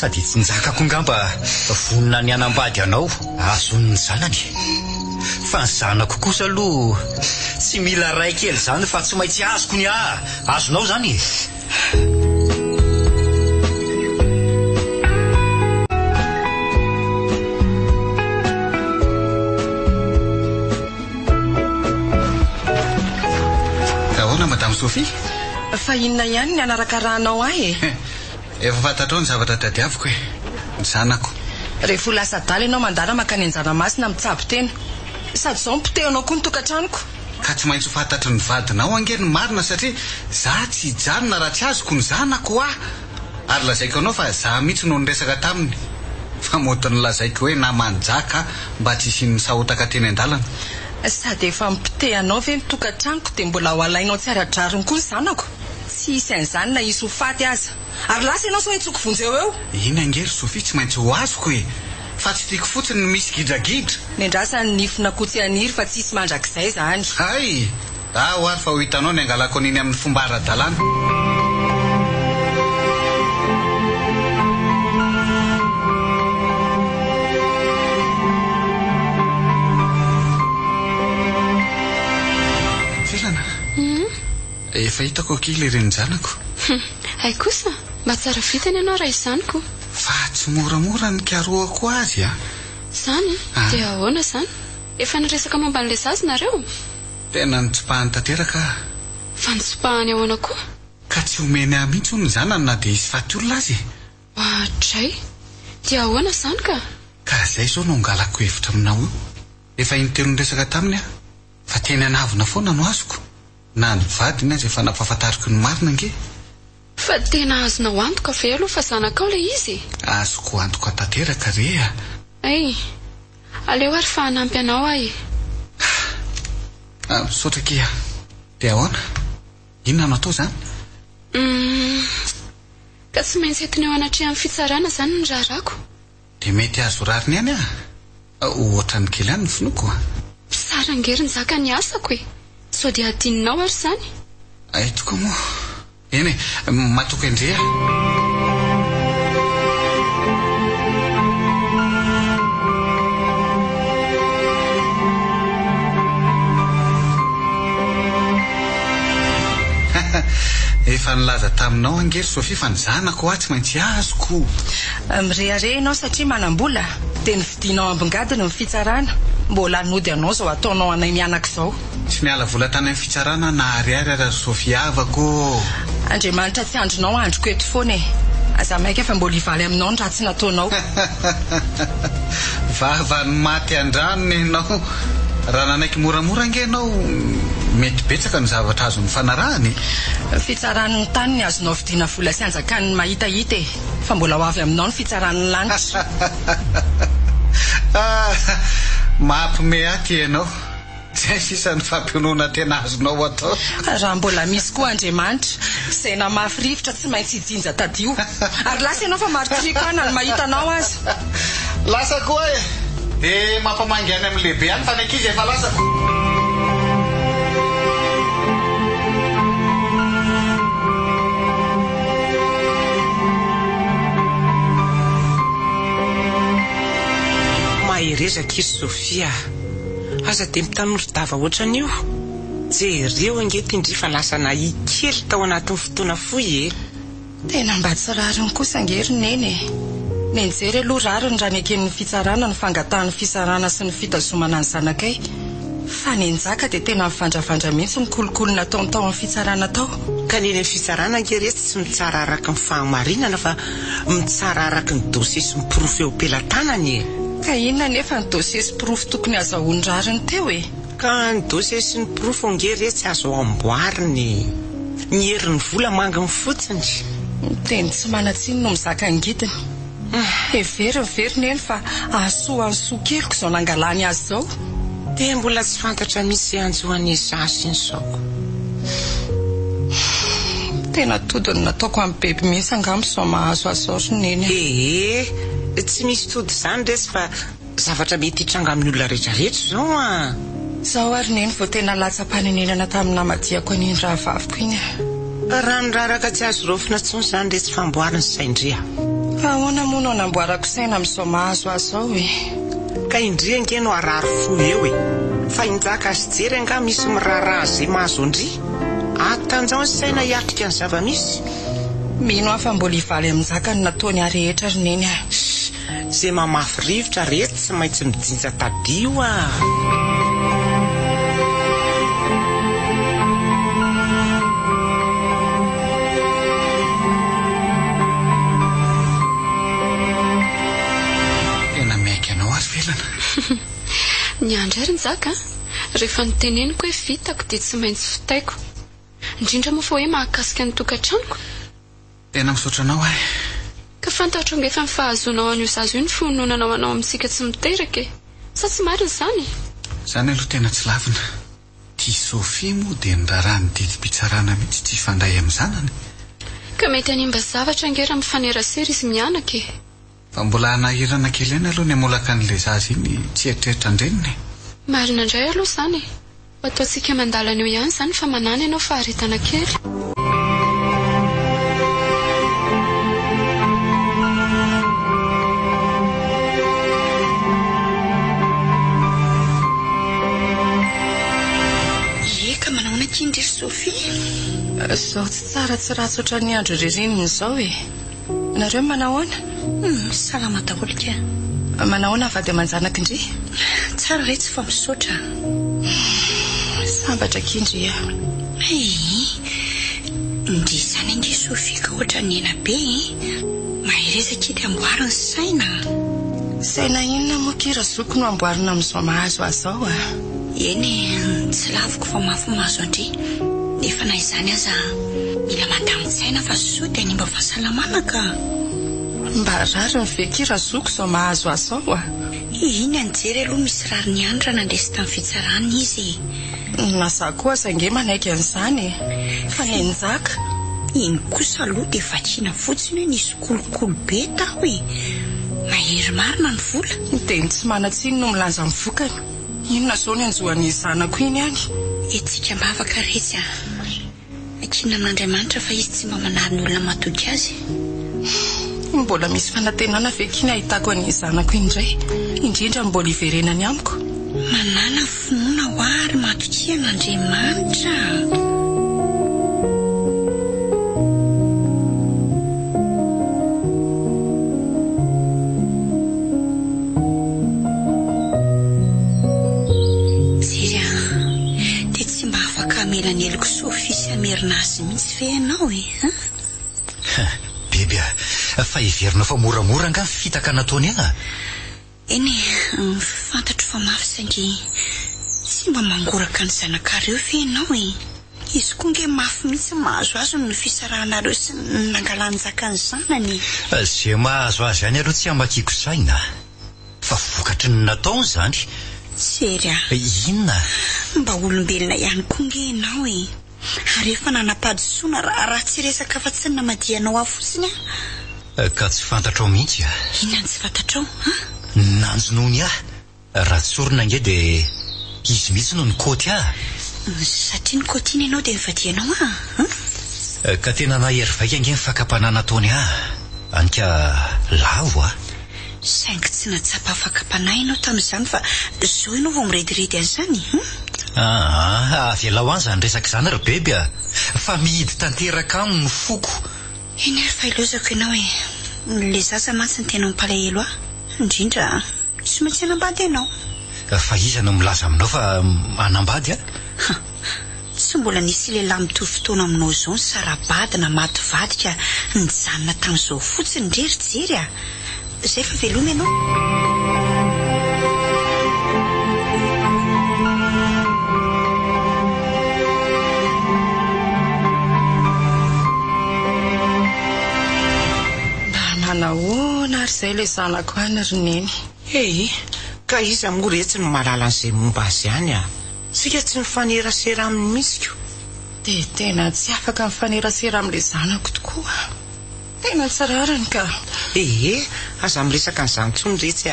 [SPEAKER 5] Sady tsy njakako ngamba vonina ny anambady anao azon'ny zanany. Fa ny zanako kosa aloha tsy mila ray kely zany fa tsy maintsy azoko ny azonao zany.
[SPEAKER 4] Ahoana Madame Sophie?
[SPEAKER 3] Fa inona ihany ny anarakaranao ahy e?
[SPEAKER 4] Efa fantatrao ny zavatra tadiaviko e. Ny zanako.
[SPEAKER 3] Rehefa lasa dala ianao mandana makany an-janamasina mitsabo tena. Sady izao mipotehana koa ny tokantranoko.
[SPEAKER 4] Ka tsy maintsy fantatry ny vadinao ange ny marina satria za tsy hijanona raha tsy azoko ny zanako ah. Ary lazaiko anao fa za mihitsy no niresaka taminy. Fa motony lazaiko hoe namanjaka mba tsy isin'ny sahotaka teny an-dalana.
[SPEAKER 3] Sady efa mipitehanao ve ny tokantranoko dia mbola ho alainao tsy ara-drariny koa ny zanako. Tsy isy an'izany na isy ho faty aza. Ary lasa ianao sao hitsoko vonjeo eo.
[SPEAKER 4] Ina angery Sofia tsy maintsy ho azoko e. Fa tsy tiako fotsiny ny misy gidragidra.
[SPEAKER 3] Nendrasany nifina kotsy aniry fa tsy isy mandrakizay zany.
[SPEAKER 4] Hay, ho ary fa ho hitanao ny angalako an'iny amin'ny fomba ara-dalàna. Filana. Efa hitako kely ireny zanako.
[SPEAKER 1] Ay kosa, mba tsara vitany ianao raha izaniko.
[SPEAKER 4] Fa tsy moramora ny karoako azy ah.
[SPEAKER 1] Zany? Dia ahoana zany? Efa niresaka momba n'ilay zaza nareo?
[SPEAKER 4] Tena nitsipahany tanteraka.
[SPEAKER 1] Fa nitsipahany ahoana koa?
[SPEAKER 4] Ka tsy omeny ahy mihitsy ny zanany na dia isy faty olona azy.
[SPEAKER 1] Hatray, dia ahoana zany ka?
[SPEAKER 4] Ka zay zao no angalako hevitra aminao io. Efa intelo niresaka taminy ah. Fa tena navina foana no azoko. Na ny vadiny azy efa nampahafantariko ny marina nge.
[SPEAKER 1] Fa tena azonao antoka ve aloha fa zanakao le izy?
[SPEAKER 4] Azoko antoka tanteraka re ah.
[SPEAKER 1] Ay, aleo ary fa hanampy anao ahy.
[SPEAKER 4] Misaotra kia. Dia ahoana? Inona no atao zany?
[SPEAKER 1] Ka tsy maintsy entiny eo anatrehan'ny fitsarana zany ny raharako.
[SPEAKER 4] Dia mety azo rariny ihany ah. Ohatra ny kely ihany ny finoko ah.
[SPEAKER 1] Sara ngery ny zaka ny asako e. Sao dia adininao ary zany.
[SPEAKER 4] Ay tokoa moa. Eny e, matoka indray ah. Efa nilaza taminao angery Sofia fa ny zanako ah tsy maintsy azoko.
[SPEAKER 3] Mirehare ianao satria manam-bola dia nividinao ambongadiny ny fitsarana. Mbola nody anao zao ataonao anay mianaka izao.
[SPEAKER 4] Tsy miala vola tany amin'ny fitsarana na ariary ara Sofia avako.
[SPEAKER 3] Andriamanitra tsy andronao androko eto foana e. Aza maika fa mbola hivaly aminao ny raha tsy nataonao.
[SPEAKER 4] Vavany maty andranony ianao. Raha nanaiky moramora ange ianao mety betsaka ny zavatra azon'ny fanarahany.
[SPEAKER 3] Fitsaran'ny tany ny azonao vidiana vola sy anjakany mahitahita e. Fa mbola ho avy aminao ny fitsaran'ny lanitra.
[SPEAKER 4] Mampime aty ianao. Tsy sisan'ny fampionona tena azonao atao.
[SPEAKER 3] Raha mbola misy koa Andriamanitra izay namafy rivotra tsy maintsy hijinja tadio. Ary lasa ianao fa maritriko ana ny mahitanao azy.
[SPEAKER 4] Lasa koa e. Dia mampamangy any amin'ny lehibe any fa ny ankizy efa lasako.
[SPEAKER 6] Maherezaka izy Sofia. Aza dia mitanoro-dava ohatran'io. Jereo angety indry fa lasa nahikely tao anatin'ny fotoana fohy e.
[SPEAKER 3] Tena mba tsy rariny kosa angery neny e. ny anjery aloha rariny raha ny eken'ny fitsarana ny fangatahan'ny fisarana sy ny fitazomana ny zanakay fa ny njaka dia tena mivandravandra mihitsy ny kolokolo natao tao amin'ny fitsarana tao
[SPEAKER 6] ka neny fitsarana ngereto tsy mitsara araka ny fahamarinana fa mitsara araka ny dosie sy miprofo eo pelantanany
[SPEAKER 3] ka inona nefa ny dosie sy profo tokony azahoany rariny teo
[SPEAKER 6] ka ny dosie sy ny profo ngereto tsy azo amboariny ny herin'ny vola manginy fotsiny
[SPEAKER 3] teny tsy manatsiny no mizaka angidiny everiny eny fa ahasoa ny soa keliko izao nangalany azy zao
[SPEAKER 6] dia mbola tsy fantatra misy anjoany zasy ny saoko
[SPEAKER 3] tena todiny nataoko amin'ny bebe mihitsy angamba sao mahazo asaory neny
[SPEAKER 6] tsy misy tody izany resy fa zavatra mety hitranga amin'ny olona rehetrarehetra zao
[SPEAKER 3] zao ary neny vao tena latsa-panenenana tamin'ny namadiako aniny raha vaviko iny
[SPEAKER 6] raha ny raraka tsy azo rofina tsony izany resy famboariny saindria
[SPEAKER 3] fa ahoana moa no namboarako saina amin'izao mahazo azy zao
[SPEAKER 6] ka indria nge no arary fo eo fa injaka azy jery anga misy miraharaha zay mahazo ndri atanjao ny saina hiatrika ny zava-misy
[SPEAKER 3] mino afa mbola hivaly amin'njaka ny nataony arehetra ry neny
[SPEAKER 6] zay mamafy rivotra rehetra tsy maintsy mijinja tadio
[SPEAKER 1] ny andro ary nzaka rehefa niteneniko hoe vitako dia tsy maintsy fitaiko indrindra moa fa hoe mahakasika ny tokantranoko
[SPEAKER 4] tena misaotra anao
[SPEAKER 1] ka fantatro nga efa mifahazonao an'io zazo io ny fononanao anao amintsika tsy miteraka sa tsy marina izany
[SPEAKER 4] izany aloha tena tsy lavina tia Sofia moa dia ny raharaha ny didim-pitsarana mihitsy tsy fandray amin'ny zanany
[SPEAKER 1] ka mety animba zavatra ngera mifanerasera izy mianaka
[SPEAKER 4] fa mbola anahirana kely eny aloha ny amolaka n'ilay zaza iny tsy eritreritra andreniny
[SPEAKER 1] marina indray aloha izany ataontsika mandalana eo ihany izany fa manana ianao faharetana kely
[SPEAKER 2] eka manaona kindry Sofia
[SPEAKER 3] zao tsy tsara tsy ratsy oatra ny andro ririniny izao nareo manahoana
[SPEAKER 2] salama daholo ka
[SPEAKER 3] manahoana vady aman-janaka indri
[SPEAKER 2] tsara re tsy fa misaotra
[SPEAKER 3] sambatra kindry
[SPEAKER 2] ndry izany ange Sofia ka ohatra ny ena be mahirezaka ity amboariny
[SPEAKER 3] saina inona moa kira zoko no amboarina amin'izao mahazo azy zao
[SPEAKER 2] eny tsy laviko fa mafy mahazo andry nefa na izany aza mila mandamy-tsaina fa soa dia ny mba fahasalamana ka
[SPEAKER 3] mba rary ny vekira zoko izao mahazo azy zao
[SPEAKER 2] iny anjery aloha misy rary ny andro raha nandresy tamin'ny fitsarana izy
[SPEAKER 3] naza koa zange manaiky an'izany fa ny njaka
[SPEAKER 2] iny kosa aloha dia vakiana fotsiny hoe nisy kolokolo be taho mahery marina ny vola
[SPEAKER 3] dia tsy manatsiny no milanja mivokany inona zao ny anjohan'ny zanako iny any
[SPEAKER 2] etsika mbavaka retsy akina amin'Andriamanitra fa izy tsy mba manary ny olona matoky azy
[SPEAKER 3] mbola misy fanantenana vekiny ahitako any zanako indray indrindra mbola iverenany amiko
[SPEAKER 2] manana finoana ho ary matoky an'Andriamanitra ny eloko Sofia sy amerina azy mihitsy fe ianao
[SPEAKER 5] bebe fa iverinao fa moramora nga fitaka nataony
[SPEAKER 2] eny fantatro fa mafy saingy tsy mba mangoraka ny zanakareo fe ianao izy koa nge mafy mihitsy mahazo azy no fisarahanareo sy nangalanjaka ny zanany
[SPEAKER 5] zay mahazo azy any aloha tsy amakiako saina fa vokatry ny nataony zany
[SPEAKER 2] sery
[SPEAKER 5] inona
[SPEAKER 2] mba olombelona ihany koa nge ianao ary efa nanapadisoana raha tsy resaka fa tsy namadianao aho fotsiny
[SPEAKER 5] ka tsy fantatrao mihitsy
[SPEAKER 2] inona tsy fantatrao
[SPEAKER 5] nanjonoany raha tsorina nge dia izy mihitsy no nykôty
[SPEAKER 2] satria nykôty iny ianao dia nivadianao
[SPEAKER 5] ka tena nahery vaika nge mifakapanana ataony anika lavo
[SPEAKER 2] saingy tsy natsapa afaka-panahy ianao tamin'izany fa zao ianao vao mirediredy an'izany
[SPEAKER 5] avela ho any zany resaka izany ry bebe fa mihidy tanteraka aminy ny foko
[SPEAKER 2] eny ary fa ilozako ianao le sasa matsy ny tena mipalahelo indrindra tsy maintsy anambady ianao.
[SPEAKER 5] Fa iza no milaza aminao fa anambady
[SPEAKER 2] tsy mbola nisy lehilahy mitovy fotoana aminao izao ny sarabady na maty vadika nijanona tamin'izao fotsiny ndrerijery izay fa veloma ianao.
[SPEAKER 3] Nahoana ary izay ilay zanako any roneny.
[SPEAKER 6] Ka iza moretsy no malala an'izay momba azy ihany sika tsy mifanerasera amin'ny misiko.
[SPEAKER 3] Dia tena tsy afaka mifanerasera amin'ilay zanako tokoa. Tena tsararany ka.
[SPEAKER 6] Aza miresaka n'izany tsony retsy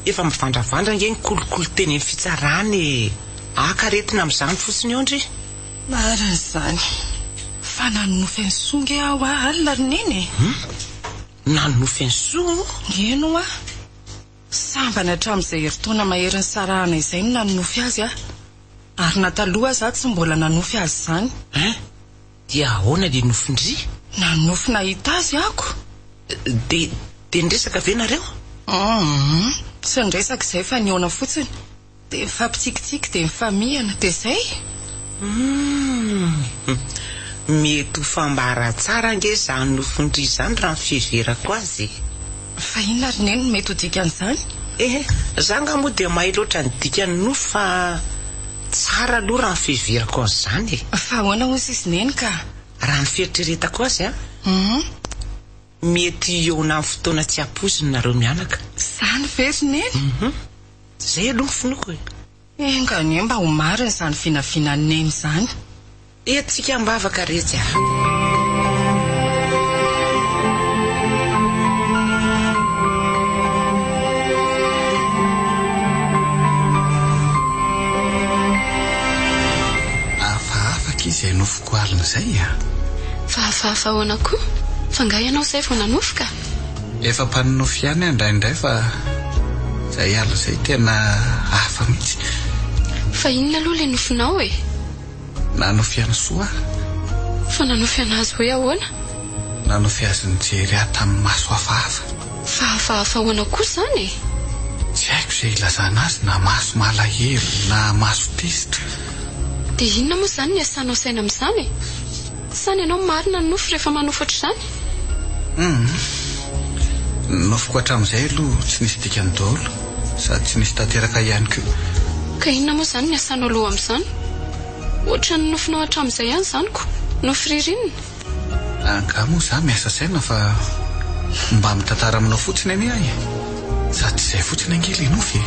[SPEAKER 6] efa mivandravandra ngeny kolokolo teny ny fitsarany akaretina amin'izany fotsiny eo ndry.
[SPEAKER 3] Marina izany. Fa nanonofy ny songe aho alina roneny.
[SPEAKER 6] Nanonofy ny soa?
[SPEAKER 3] Eno sambany hatramin'izay herintaona mahery ny sarahana izay no nanonofy azy ary nataloha aza tsy mbola nanofy azy izany.
[SPEAKER 6] Dia ahoana dia nofindry?
[SPEAKER 3] Nanofy nahita azy ako.
[SPEAKER 6] Dia nresaka ve nareo?
[SPEAKER 3] Tsy nresaka izay fa niona fotsiny. Dia mifampitsikitsiky dia mifamihana dia izay.
[SPEAKER 6] Mety ho fambara tsara nge izany nofindry izany raha ny fiheverako azy.
[SPEAKER 3] Fa inona roneny no mety ho dikan'izany?
[SPEAKER 6] Zanga moa dia mahay loatra ny dikany nofy fa tsara aloha raha ny fiheverako an'izany.
[SPEAKER 3] Fa ahoana hozy izy neny ka?
[SPEAKER 6] Raha ny fieritreretako azy mety eo na fotoana tsy ampoziny nareo mianaka.
[SPEAKER 3] Zany ve roneny?
[SPEAKER 6] Zay aloha finoko
[SPEAKER 3] enganie mba ho marina izany vinavinaneny izany.
[SPEAKER 6] Tsika mbavaka retsy
[SPEAKER 4] afaka izy nofoko alina izay
[SPEAKER 1] fa hafahafa ahoana koa fa nga ianao izay vao nanofoka.
[SPEAKER 4] Efa mpanonofy ihany indraindray fa izay alina izay tena hafa mihitsy.
[SPEAKER 1] Fa inona aloha ilay nofinao
[SPEAKER 4] nanofy any soa.
[SPEAKER 1] Fa nanofy anazy hoe ahoana?
[SPEAKER 4] Nanofy azy nijery tamin'ny maso hafahafa.
[SPEAKER 1] Fa hafahafa ahoana koa izany?
[SPEAKER 4] Tsy haiko izay ilazana azy na maso malahelo na maso tezitra.
[SPEAKER 1] Dia inona moa izany ny asanao saina amin'izany? Sany ianao marina ny nofy rehefa manofy ohatr'izany?
[SPEAKER 4] Nofiko hatramin'izay aloha tsy nisy dikany daholo sady tsy nisy tanteraka ihany koa.
[SPEAKER 1] Ka inona moa izany ny asanao aloha amin'izany? Ohatra ny nofinao hatramin'izay ihany izanyko, nofy ririnina.
[SPEAKER 4] Anga moa izaho miasa saina fa mba mitantara aminao fotsiny anie ahy. Sady izay fotsiny angely nofy.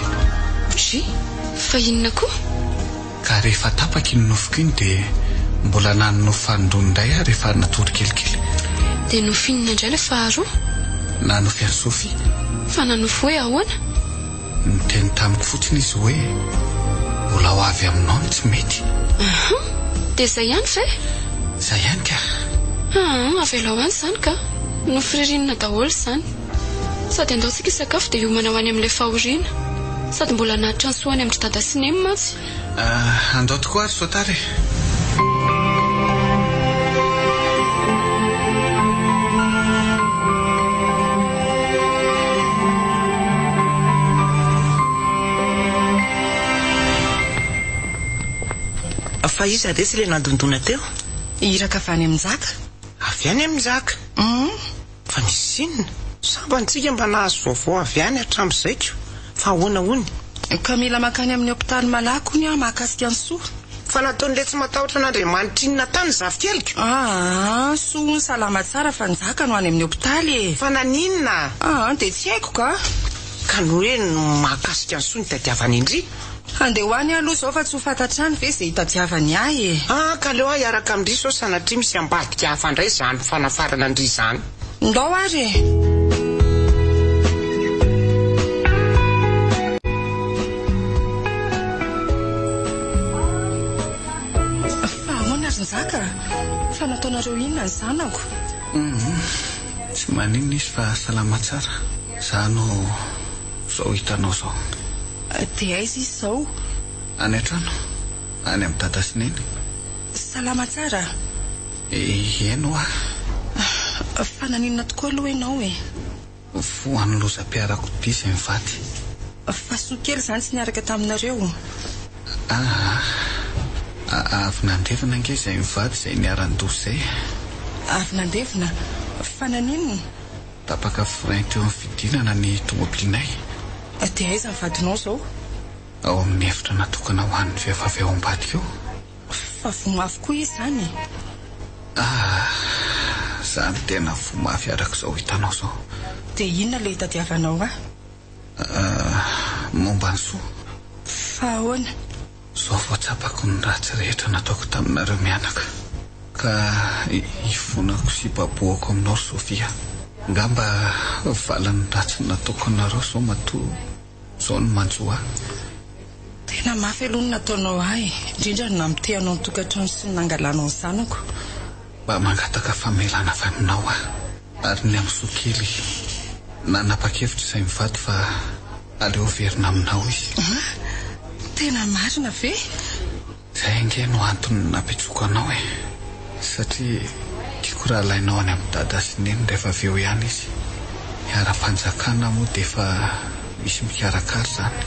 [SPEAKER 1] Fa inona koa?
[SPEAKER 4] Ka rehefa tapaka iny nofiko iny dia mbola nanonofy fanondrony indray rehefa natory kelikely.
[SPEAKER 1] Dia nofy inona indray ilay faharoa?
[SPEAKER 4] Nanofy any Sofia.
[SPEAKER 1] Fa nanofy hoe ahoana?
[SPEAKER 4] Niteny tamiko fotsiny izy hoe mbola ho avy aminao ny tsy mety.
[SPEAKER 1] Dia izay ihany ve?
[SPEAKER 4] Izay ihany ka.
[SPEAKER 1] Avela ho any izany ka. Nofy ririnina daholo izany. Sady andaontsika isakafo dia hiomana ho any amin'ilay fahoriana. Sady mbola nahitra ny soany amin'ny dada sy neny mantsy.
[SPEAKER 4] Andao tokoa ary sotary.
[SPEAKER 6] Fa iza resy ilay nandondona teo?
[SPEAKER 3] Iraka avy any amin'Jaka.
[SPEAKER 6] Avy any amin'Jaka? Fa misy inona? Sambantsika mba nahazo vaovao avy any hatramin'izay fa ahoana hony?
[SPEAKER 3] Ka mila makany amin'ny hopitaly malaky hony mahakasika ny soa.
[SPEAKER 6] Fa nataon'ilay tsy matahotra n'Andriamanitra inona tany zavykeliko?
[SPEAKER 3] Soa ny salama tsara fa Njaka no any amin'ny hopitaly.
[SPEAKER 6] Fa naninona?
[SPEAKER 3] Dia tsy haiko ka.
[SPEAKER 6] Ka no hoe mahakasika ny soa ny tadiavany indry?
[SPEAKER 3] Andeha ho any aloha izao fa tsy ho fantatrany ve izay hitadiavany ahy
[SPEAKER 6] ka leo ahy hiaraka amin'indry sao sanatria misy ambadika hafa indray izany fanafarana indry izany.
[SPEAKER 3] Ndao ary fa ahoana ary Njaka? Fa nataonareo inona ny zanako?
[SPEAKER 4] Tsy maninona izy fa salama tsara. Izaho no izao hitanao izao.
[SPEAKER 3] Dia aiza izy izao?
[SPEAKER 4] Any an-trano, any amin'ny dada sy neny.
[SPEAKER 3] Salama tsara?
[SPEAKER 4] Eno
[SPEAKER 3] Fa naninona tokoa aloha ianao
[SPEAKER 4] Foany lozam-piarako ity izay mivady.
[SPEAKER 3] Fa soa kely zany tsy niaraka taminareo.
[SPEAKER 4] Avy nandevina ange izay mivady izay niaran-doha izay.
[SPEAKER 3] Avy nandevina? Fa naninona?
[SPEAKER 4] Tapaka frein teo amin'ny fidinana ny tomobilinay.
[SPEAKER 3] Dia aiza mivadinao zao?
[SPEAKER 4] Ao amin'ny efitra natokana ho an'ny vehivavy ao ambadika eo.
[SPEAKER 3] Fa vomafy koa izy zany.
[SPEAKER 4] Zany tena vomafy arak'izao hitanao zao.
[SPEAKER 3] Dia inona ilay tadiavanao
[SPEAKER 4] Momba ny soa.
[SPEAKER 3] Fa ahoana?
[SPEAKER 4] Zao voatsapako ny ratsy rehetra nataoko taminareo mianaka, ka ivonako sy baboako aminao Sofia. Ngamba valany ratsy nataoko anareo zao matoa zao ny manjoa.
[SPEAKER 3] Tena mafy aloha ny nataonao ahy, indrindra namiteanao ny tokantrano sy ny nangalanao ny zanako.
[SPEAKER 4] Mba mangataka famelana avy aminao ary ny amin'ny soa kely nanapa-kevitra izay mivady fa aleo verina aminao izy.
[SPEAKER 3] Tena marina ve?
[SPEAKER 4] Izay nge no antony napitsoako anao satria tiako raha alainao any amin'ny dada sy neny rehefa avy eo ihany izy. Miara-panjakana moa dia efa misy mikarakara zany.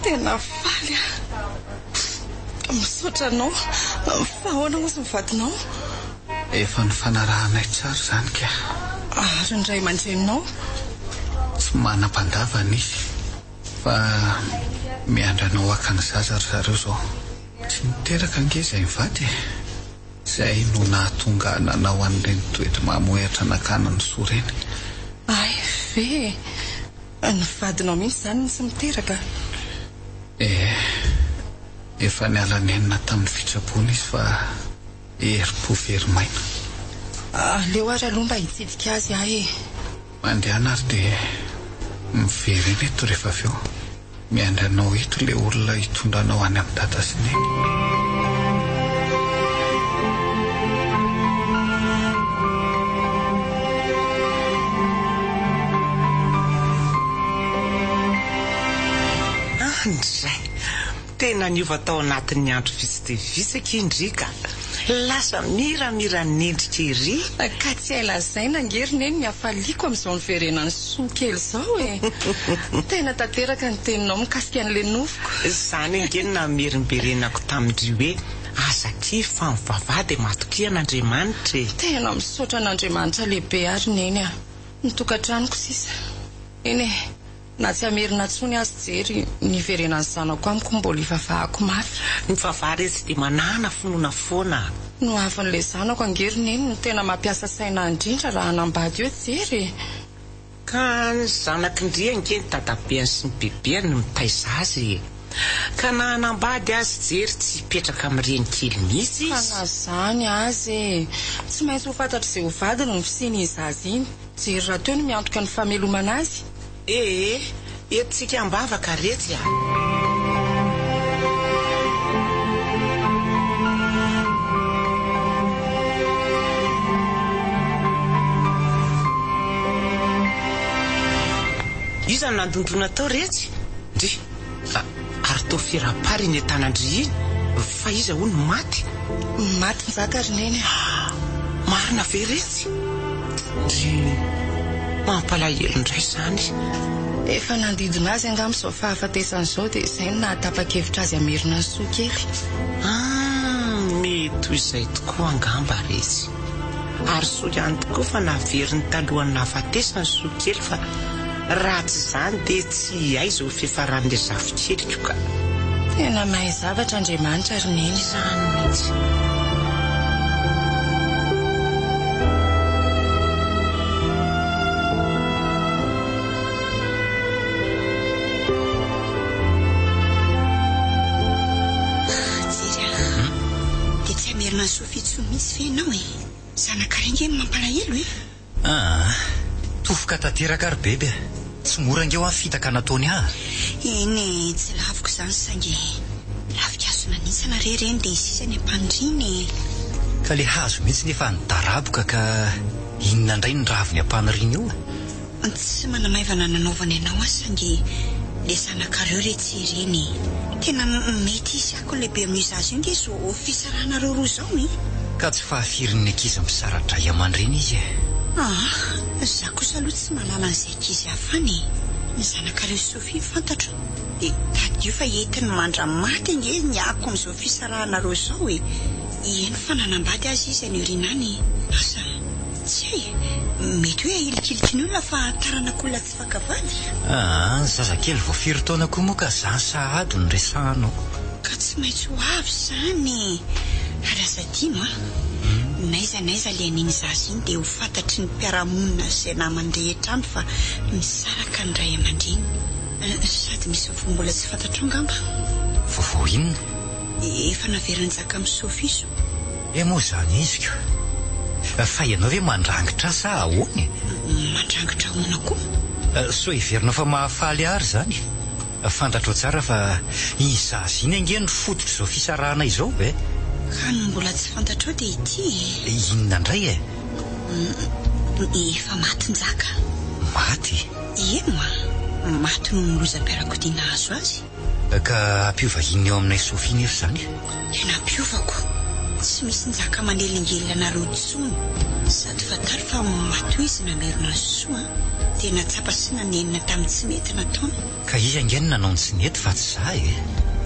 [SPEAKER 3] Tena faly misaotra anao. Fa ahoana moa sy mivadinao?
[SPEAKER 4] Efa ny fanarahanay tsara zany ka.
[SPEAKER 3] Ary ny ray aman-dreninao?
[SPEAKER 4] Tsy manam-pandavana izy, fa miandranao akany zaza ry zareo zao. Tsy niteraka ange izay mivady, izay no nahatonga nanao an'ireny toetra mamoeritra nakana ny soa reny.
[SPEAKER 3] Ay ve, ny vadinao mihitsy zany tsy miteraka?
[SPEAKER 4] Efa niala nenina tamin'ny fitsaboana izy fa herim-po very maina.
[SPEAKER 3] Aleo ary aloha mba hitsidika azy ahy.
[SPEAKER 4] Mandehana ary dia mivery eny eto rehefa avy eo. Miandranao eto ilay olona hitondranao any amin'ny dada sy neny.
[SPEAKER 6] Ndray tena niova tao anatin'ny andro visitevisaka indrika. Lasa miramira nendrika ery.
[SPEAKER 3] Ka tsy ailazaina angeriny eny miafaliako amin'izao ny verenany soa kely izao Tena tanteraka ny teninao mikasika an'ilay nofoko.
[SPEAKER 6] Zany angeny namerimberenako tamindry hoe azaki fa mivavady matokia an'Andriamanitra.
[SPEAKER 3] Tena misaotra an'Andriamanitra lehibe ary neny ny tokantranoko sisa. Eny na tsy amerina tsony azy jery ny verenany zanako amiko mbola ivavahako mafy.
[SPEAKER 6] Ny vavahary tsy dia manana finoana foana.
[SPEAKER 3] No avin'ilay zanako angeriny eny no tena mampiasa saina indrindra raha anambady eo jery.
[SPEAKER 6] Ka ny zanak'indri angeny dadabeany sy ny bebeany no mitaiza azy. Ka na anambady azy jery tsy hipetraka amin'ireny kely mihitsy izy.
[SPEAKER 3] Fanazany azy tsy maintsy ho fantatra izay ho vadiny ny fisiany zaza iny. Jery raha teo no miantoka ny famelomana azy.
[SPEAKER 6] Etontsika ambavaka retsy Iza nandondona tao retsy? Ndry, ary tao firapary ny tanandry iny. Fa iza ho ny maty?
[SPEAKER 3] Maty nzaka ry neny.
[SPEAKER 6] Marina ve retsy? Ndry, mampalahelo indray zany.
[SPEAKER 3] Efa nandidina azy angamba izao fahafatesany dia izay no nahatapa-kevitra azy amerina ny soa kely.
[SPEAKER 6] Mety izay tokoa angamba retsy. Ary soa ihany tokoa fa naveriny talohany nahafatesany soa kely fa ratsy zany dia tsy aiza ho fiafaran'ilay zafikelyko ka.
[SPEAKER 3] Tena mahay zavatra Andriamanitra ry neny
[SPEAKER 6] zany mihitsy.
[SPEAKER 2] Sofitsy misy fenao zanakaringeny mampalahelo
[SPEAKER 5] tofoka tanteraka ary bebe tsy mora angeo amin'ny fitaka nataony
[SPEAKER 2] eny tsy laviko zany saingy lavikasona nisana rereny dia sisany ampaniriny
[SPEAKER 5] ka le hazo mihitsy nefa nidaraboka ka inona indray ny raviny ampaniriny io
[SPEAKER 2] tsy manamaivana nanaovana ianao saingy le zanakareo retsy ireny tena mety isy ako lehibe amin'io zaza io nge zo fisarahanareo roa zao
[SPEAKER 5] ka tsy fahafirin'ny ankizy misaratra aman-dreny izy
[SPEAKER 2] Za kosa aloha tsy malala an'izay ankizy hafany. Ny zanakareo Sofia fantatro dia tadio fa entiny mandramaty ange niako amin'izao fisarahanareo izao hoe eny fananambady azy izy any orinany. Asa tsy hay mety hoe ahilikiliky ny olona fa taranak'olona tsy fakavady.
[SPEAKER 5] Zazakely vao 4 taona koa moa ka zany sahady ny resahanao.
[SPEAKER 2] Ka tsy maintsy ho avy izany. Araza dimo naiza ilay an'iny zaza iny dia ho fantatry ny mpiaramonina izay namany rehetra any fa misaraka ny ray aman-dreny. Sady misy vao mbola tsy fantatro angamba.
[SPEAKER 5] Vaovao inona?
[SPEAKER 2] Efa naveriny zaka amin'ny Sofia so.
[SPEAKER 5] Moa zany izy ka. Fa ianao ve mandrangitra sa ahoana?
[SPEAKER 2] Mandrangitra ahoana koa?
[SPEAKER 5] So hiverinao fa mahafaly ary zany. Fantatro tsara fa i zaza iny ange ny fototro izao fisarahana izao be.
[SPEAKER 2] Ka no mbola tsy fantatro dia ity.
[SPEAKER 5] Inona indray e?
[SPEAKER 2] Efa maty ny zaka.
[SPEAKER 5] Maty?
[SPEAKER 2] Eno maty no nilozam-piarakodia nahazo azy.
[SPEAKER 5] Ka ampiovahiny eo aminay Sofia nefa zany?
[SPEAKER 2] Tena ampiovako. Tsy misy nizaka manelingelina rotsony sady fataro fa mato izy namerona soa. Tena tsapa sy nanenina tamin'ny tsy mety nataony.
[SPEAKER 5] Ka izy angeny nanao ny tsy nety fa tsy za e?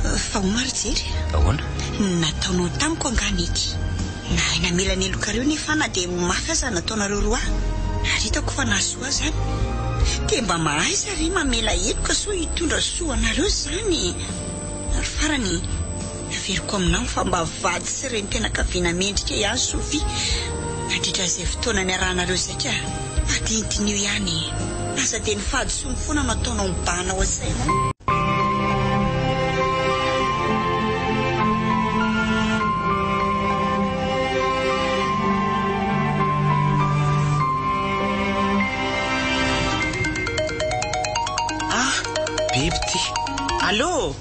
[SPEAKER 2] Fa ho marijery.
[SPEAKER 5] Ahoana?
[SPEAKER 2] Nataonao tamiko angany ity. Na hay namela ny elokareo nefa na dia mafy aza nataonareo roa. Ary hitako fa nahasoa zany. Dia mba mahay sary mamela eloka so hitondra soa anareo zany. Ary farany averiko aminao fa mba vady sy renim-pianakaviana mendrika ihany Sofia. Mandritra izay fotoana ny arahanareo izay ka adintin'io ihany. Asa dia ny fahadisoany foana nataonao mibanao asainao.
[SPEAKER 6] Allô?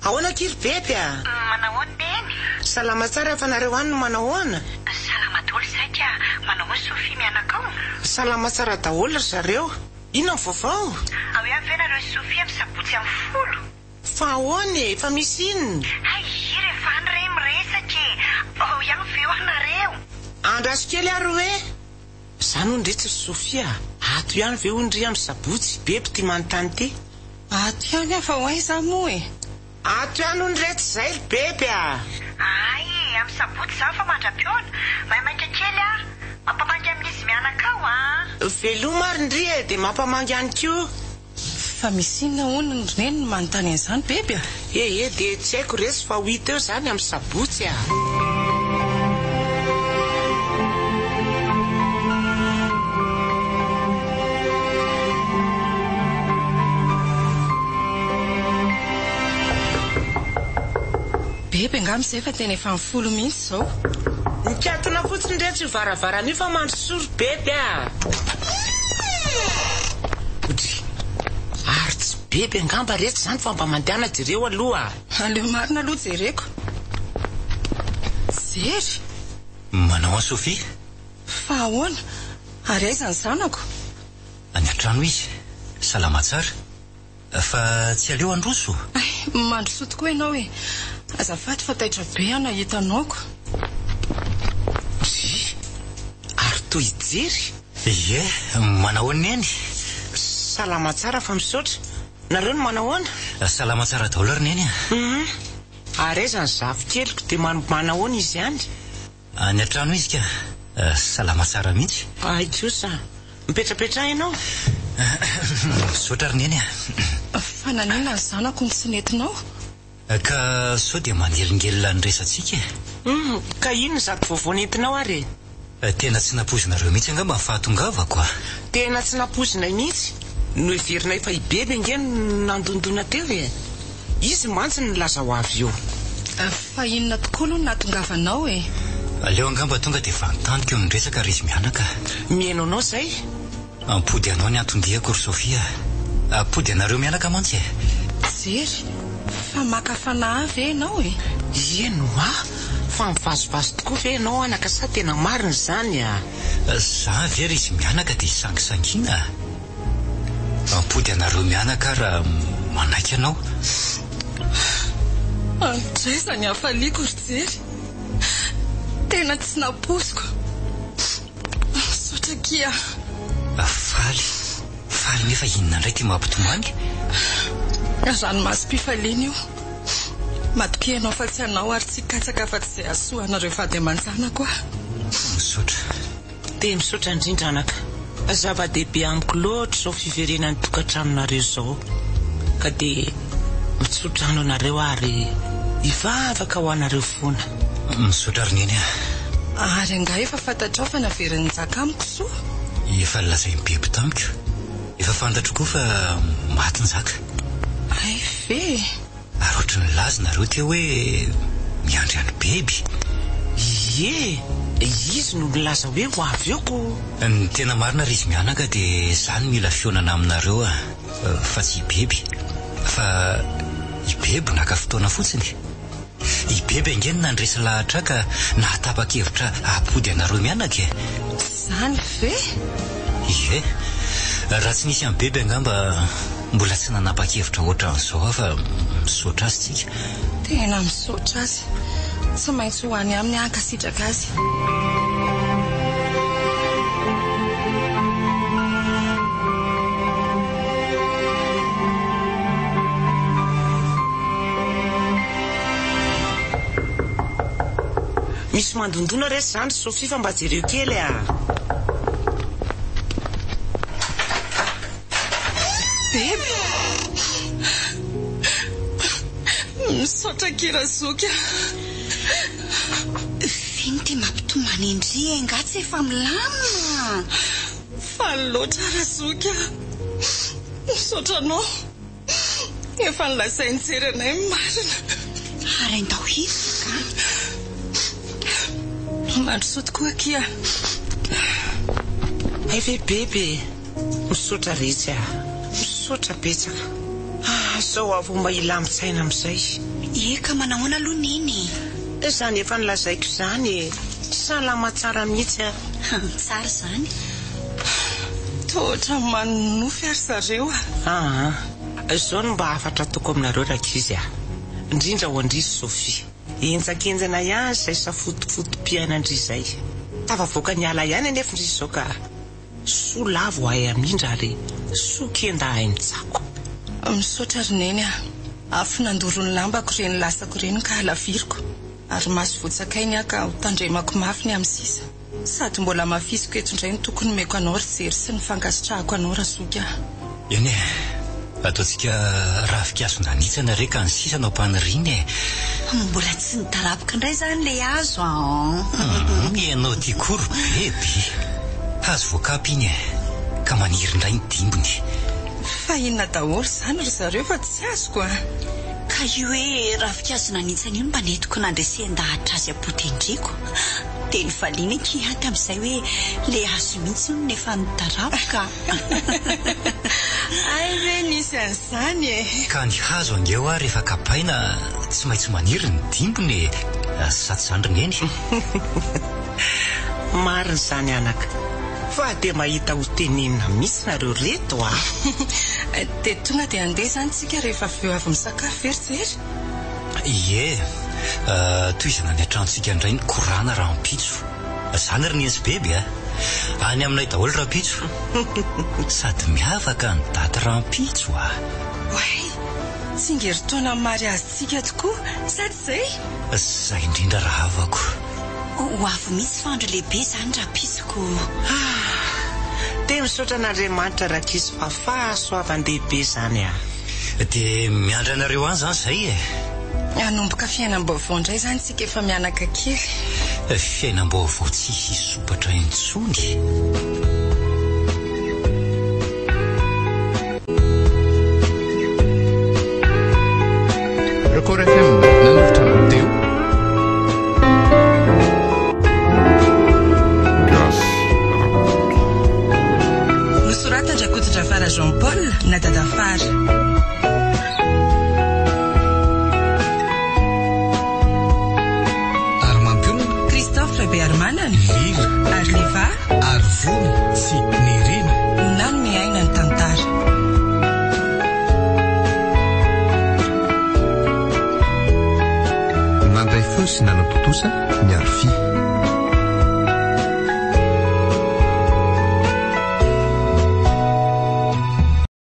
[SPEAKER 6] Ahoana kiry bebe a?
[SPEAKER 2] Manahoana beny?
[SPEAKER 6] Salama tsara fa nareo any no manahoana?
[SPEAKER 2] Salama daholo saika. Manahoana Sofia mianakao?
[SPEAKER 6] Salama tsara daholo ry zareo. Inona ny vaovao?
[SPEAKER 2] Ao ihany ve nareo Sofia misabotsy amin'ny folo?
[SPEAKER 6] Fa ahoana e? Fa misy inona?
[SPEAKER 2] Ay, rehefa any re miresaka e. Ao ihany ve ho anareo?
[SPEAKER 6] Andraso kely ary hoe? Zany ondretsy Sofia. Ato ihany ve ondry amin'ny sabotsy bebe ty manontany ty?
[SPEAKER 3] Ato ihany afa ho aiza moa e?
[SPEAKER 6] Ato ihany ondretsy zay ry bebe a.
[SPEAKER 2] Ay, amin'ny sabotsy zao fa mandra-piona. Mahimaika kely a. Mampamangy amin'izy mianakao a.
[SPEAKER 6] Veloma ary ndry e dia mampamangy ihany koa.
[SPEAKER 3] Fa misy inona hono ny reny no manontany an'izany bebe a?
[SPEAKER 6] Dia tsy haiko resy fa ho hita eo zany amin'ny sabotsy a.
[SPEAKER 3] Bebe angamba izay fa tena efa mifolo mihitsy izao.
[SPEAKER 6] Nikatona fotsiny rehetra io varavarana io fa mandrosory bebe a. Ary tsy bebe angamba rehetra zany fa mba mandeana jereo aloha.
[SPEAKER 3] Aleo marina aloha jereko. Jery.
[SPEAKER 5] Manao a Sofia?
[SPEAKER 3] Fa ahoana? Ary aiza ny zanako?
[SPEAKER 5] Any an-trano izy. Salama tsara. Fa tsy aleo androso.
[SPEAKER 3] Mandroso tokoa ianao e. Azafady fa taitra be ana hitanaoko.
[SPEAKER 6] Ary toy jery.
[SPEAKER 5] Ie, manahoana eny?
[SPEAKER 6] Salama tsara fa misaotra. Nareo no manahoana?
[SPEAKER 5] Salama tsara daholo ary neny a.
[SPEAKER 6] Ary aiza ny zavikeliko dia manahoana izy ihany?
[SPEAKER 5] Any an-trano izy ka. Salama tsara mihitsy.
[SPEAKER 6] Aikosa. Mipetrapetra ianao?
[SPEAKER 5] Misaotra ary neny a.
[SPEAKER 3] Fa nanina ny zanako ny tsy nentinao?
[SPEAKER 5] Ka sao dia mangelingelina ny resantsika.
[SPEAKER 6] Ka ino zato vaovao nentinao ary?
[SPEAKER 5] Tena tsy nampozina mihitsy angamba fahatongavako a.
[SPEAKER 6] Tena tsy nampozina mihitsy? No heverinay fa ibebe ngeny nandondona teo e. Izy mantsy nilaza ho avy eo.
[SPEAKER 3] Fa inona tokoa aloha nahatongavanao e?
[SPEAKER 5] Aleo angamba tonga dia vantaniko eo ny resaka ary izy mianaka.
[SPEAKER 6] Mihainao zay?
[SPEAKER 5] Ampody anao ny antondihako ry Sofia. Ampody anareo mianaka mantsy e.
[SPEAKER 3] Jery, fa makafana avy ianao e?
[SPEAKER 6] Ieno fa mivazovazo tokoa ve ianao anaka sa tena marina zany a?
[SPEAKER 5] Za very izy mianaka dia sangisangina. Ampody anareo mianaka raha manaiky anao.
[SPEAKER 3] Andresa ny hafaliako ry Jery. Tena tsy napoziko. Misaotra Kia.
[SPEAKER 5] Faly nefa inona indray ty mampitomany?
[SPEAKER 3] Ranomasim-pifaliana io. Matokia ianao fa tsy anao ary tsy katsaka fa tsy izay asoanareo fady aman-janako a.
[SPEAKER 5] Misaotra.
[SPEAKER 6] Dia misaotra indrindra anaka. Zava-dehibe amiko loatra izao fiverenan'ny tokantranonareo izao. Ka dia mitsotrano anareo ary hivavaka ho anareo foana.
[SPEAKER 5] Misaotra rineny a.
[SPEAKER 3] Ary anga efa fantatrao fa naverin'ny jaka amiko soa.
[SPEAKER 5] Efa lazay bebe tamiko. Efa fantatro koa fa maty ny zaka.
[SPEAKER 3] Ay ve?
[SPEAKER 5] Ary ohatry ny laza nareo teo hoe miandry any bebe.
[SPEAKER 6] Ie, izy no milaza hoe ho avy eo ko.
[SPEAKER 5] Ny tena marina ry izy mianaka dia izany mila fionana aminareo a. Fa tsy i bebe. Fa i bebe naka fotoana fotsiny. I bebe angeny nandresy lahatra ka nahatapa-kevitra apody anareo mianaka.
[SPEAKER 3] Zany ve?
[SPEAKER 5] Ie. Raha tsy nisy amin'ny bebe angamba mbola tsy nanapa-kevitra ohatran'izao fa misaotra azy tsika.
[SPEAKER 3] Tena misaotra azy. Tsy maintsy ho any amin'ny ankasitraka azy.
[SPEAKER 6] Misy mandondona resy zany Sofia fa mba jereo kely a.
[SPEAKER 3] Bebe. Misaotra kira zoka.
[SPEAKER 2] Viny ty mampitomany indri engatsy efa milamina.
[SPEAKER 3] Fa loatra razoka. Misaotra anao. Efa nilazainy jerenay marina.
[SPEAKER 2] Ary andao hisaka.
[SPEAKER 3] Mandrosoa tokoa Kia.
[SPEAKER 6] Ay ve bebe. Misaotra rehetra. Misaotra betsaka. Sao avy mba ilamintsaina amin'izay.
[SPEAKER 2] Eka manahoana aloha neny.
[SPEAKER 6] Izany efa nilazaiko izany. Salama tsara mihitsy a.
[SPEAKER 2] Tsara zany.
[SPEAKER 3] Totra manofy ary zareo a.
[SPEAKER 6] Izao no mba afatra toko aminareo rak'izy a. Indrindra ho andrisy Sofia. Enjakenjana ihany izay safotofotom-piaina andry izay. Tavavoaka ny ala ihany anefa indrisy izao ka soa lavo ahay amindra ary soa kenda ahay mitsako.
[SPEAKER 3] Misaotra rineny a. Afo nandoro ny lambako reny lasako reny ka halaviriko. Ary maso votsakainy aka ho tandremako mafy ny amin'ny sisa. Sady mbola mafisiko eto indray ny tokony meko anao ry jery sy ny fankasitrahako anao razoka.
[SPEAKER 5] Eny ataontsika ravikasona nitsana reka ny sisa anao mpaniriny.
[SPEAKER 2] Mbola tsy nitarapika indray zany le azo
[SPEAKER 5] Ianao ty kory bebe. Hazo voakapy iny ka maniry indray ny dimbony.
[SPEAKER 3] Fa inona daholo zany ry zareo fa tsy azoko a.
[SPEAKER 2] Ka io hoe ravikasona nitsana io mba netiko nandresendahatra azy apotendriko. Dia ny valiana Kia tamin'izay hoe le azo mihitsy no nefa nitarapika.
[SPEAKER 3] Ay ve nisy an'izany e.
[SPEAKER 5] Ka ny hazo angeo a rehefa kapaina tsy maintsy maniry ny dimbony. Saty zandriny eny.
[SPEAKER 6] Marina izany anaka. Fa dia mahita ho tenenina misy nareo reto a.
[SPEAKER 3] Dia tonga dia andeha zany tsika rehefa avy eo avy misakafo very jery.
[SPEAKER 5] Ie. Toizana ny antranontsika indray ny korana raha mpitso. Zany ry niensy bebe a. Any aminay daholo raha mpitso. Sady miavaka ny daty raha mpitso a.
[SPEAKER 3] Oay, tsy ngeritaona mariazitsika tokoa, sady zay?
[SPEAKER 5] Zay indrindra raha avako.
[SPEAKER 2] Ho avy misy fandro lehibe zany raha pisoko.
[SPEAKER 6] Dia misaotra an'Andriamanitra rak'izy fa fahasoavan-dehibe zany a.
[SPEAKER 5] Dia miandry anareo any zany zay e.
[SPEAKER 3] Hanomboka fiainam-baovao indray zany tsika efa mianaka kely.
[SPEAKER 5] Fiainam-baovao tsy hisopatra intsony.
[SPEAKER 4] Record FM nanolotra teo.
[SPEAKER 3] Nosoratan-drakotitra Fara Jean Paul na Dada Fara.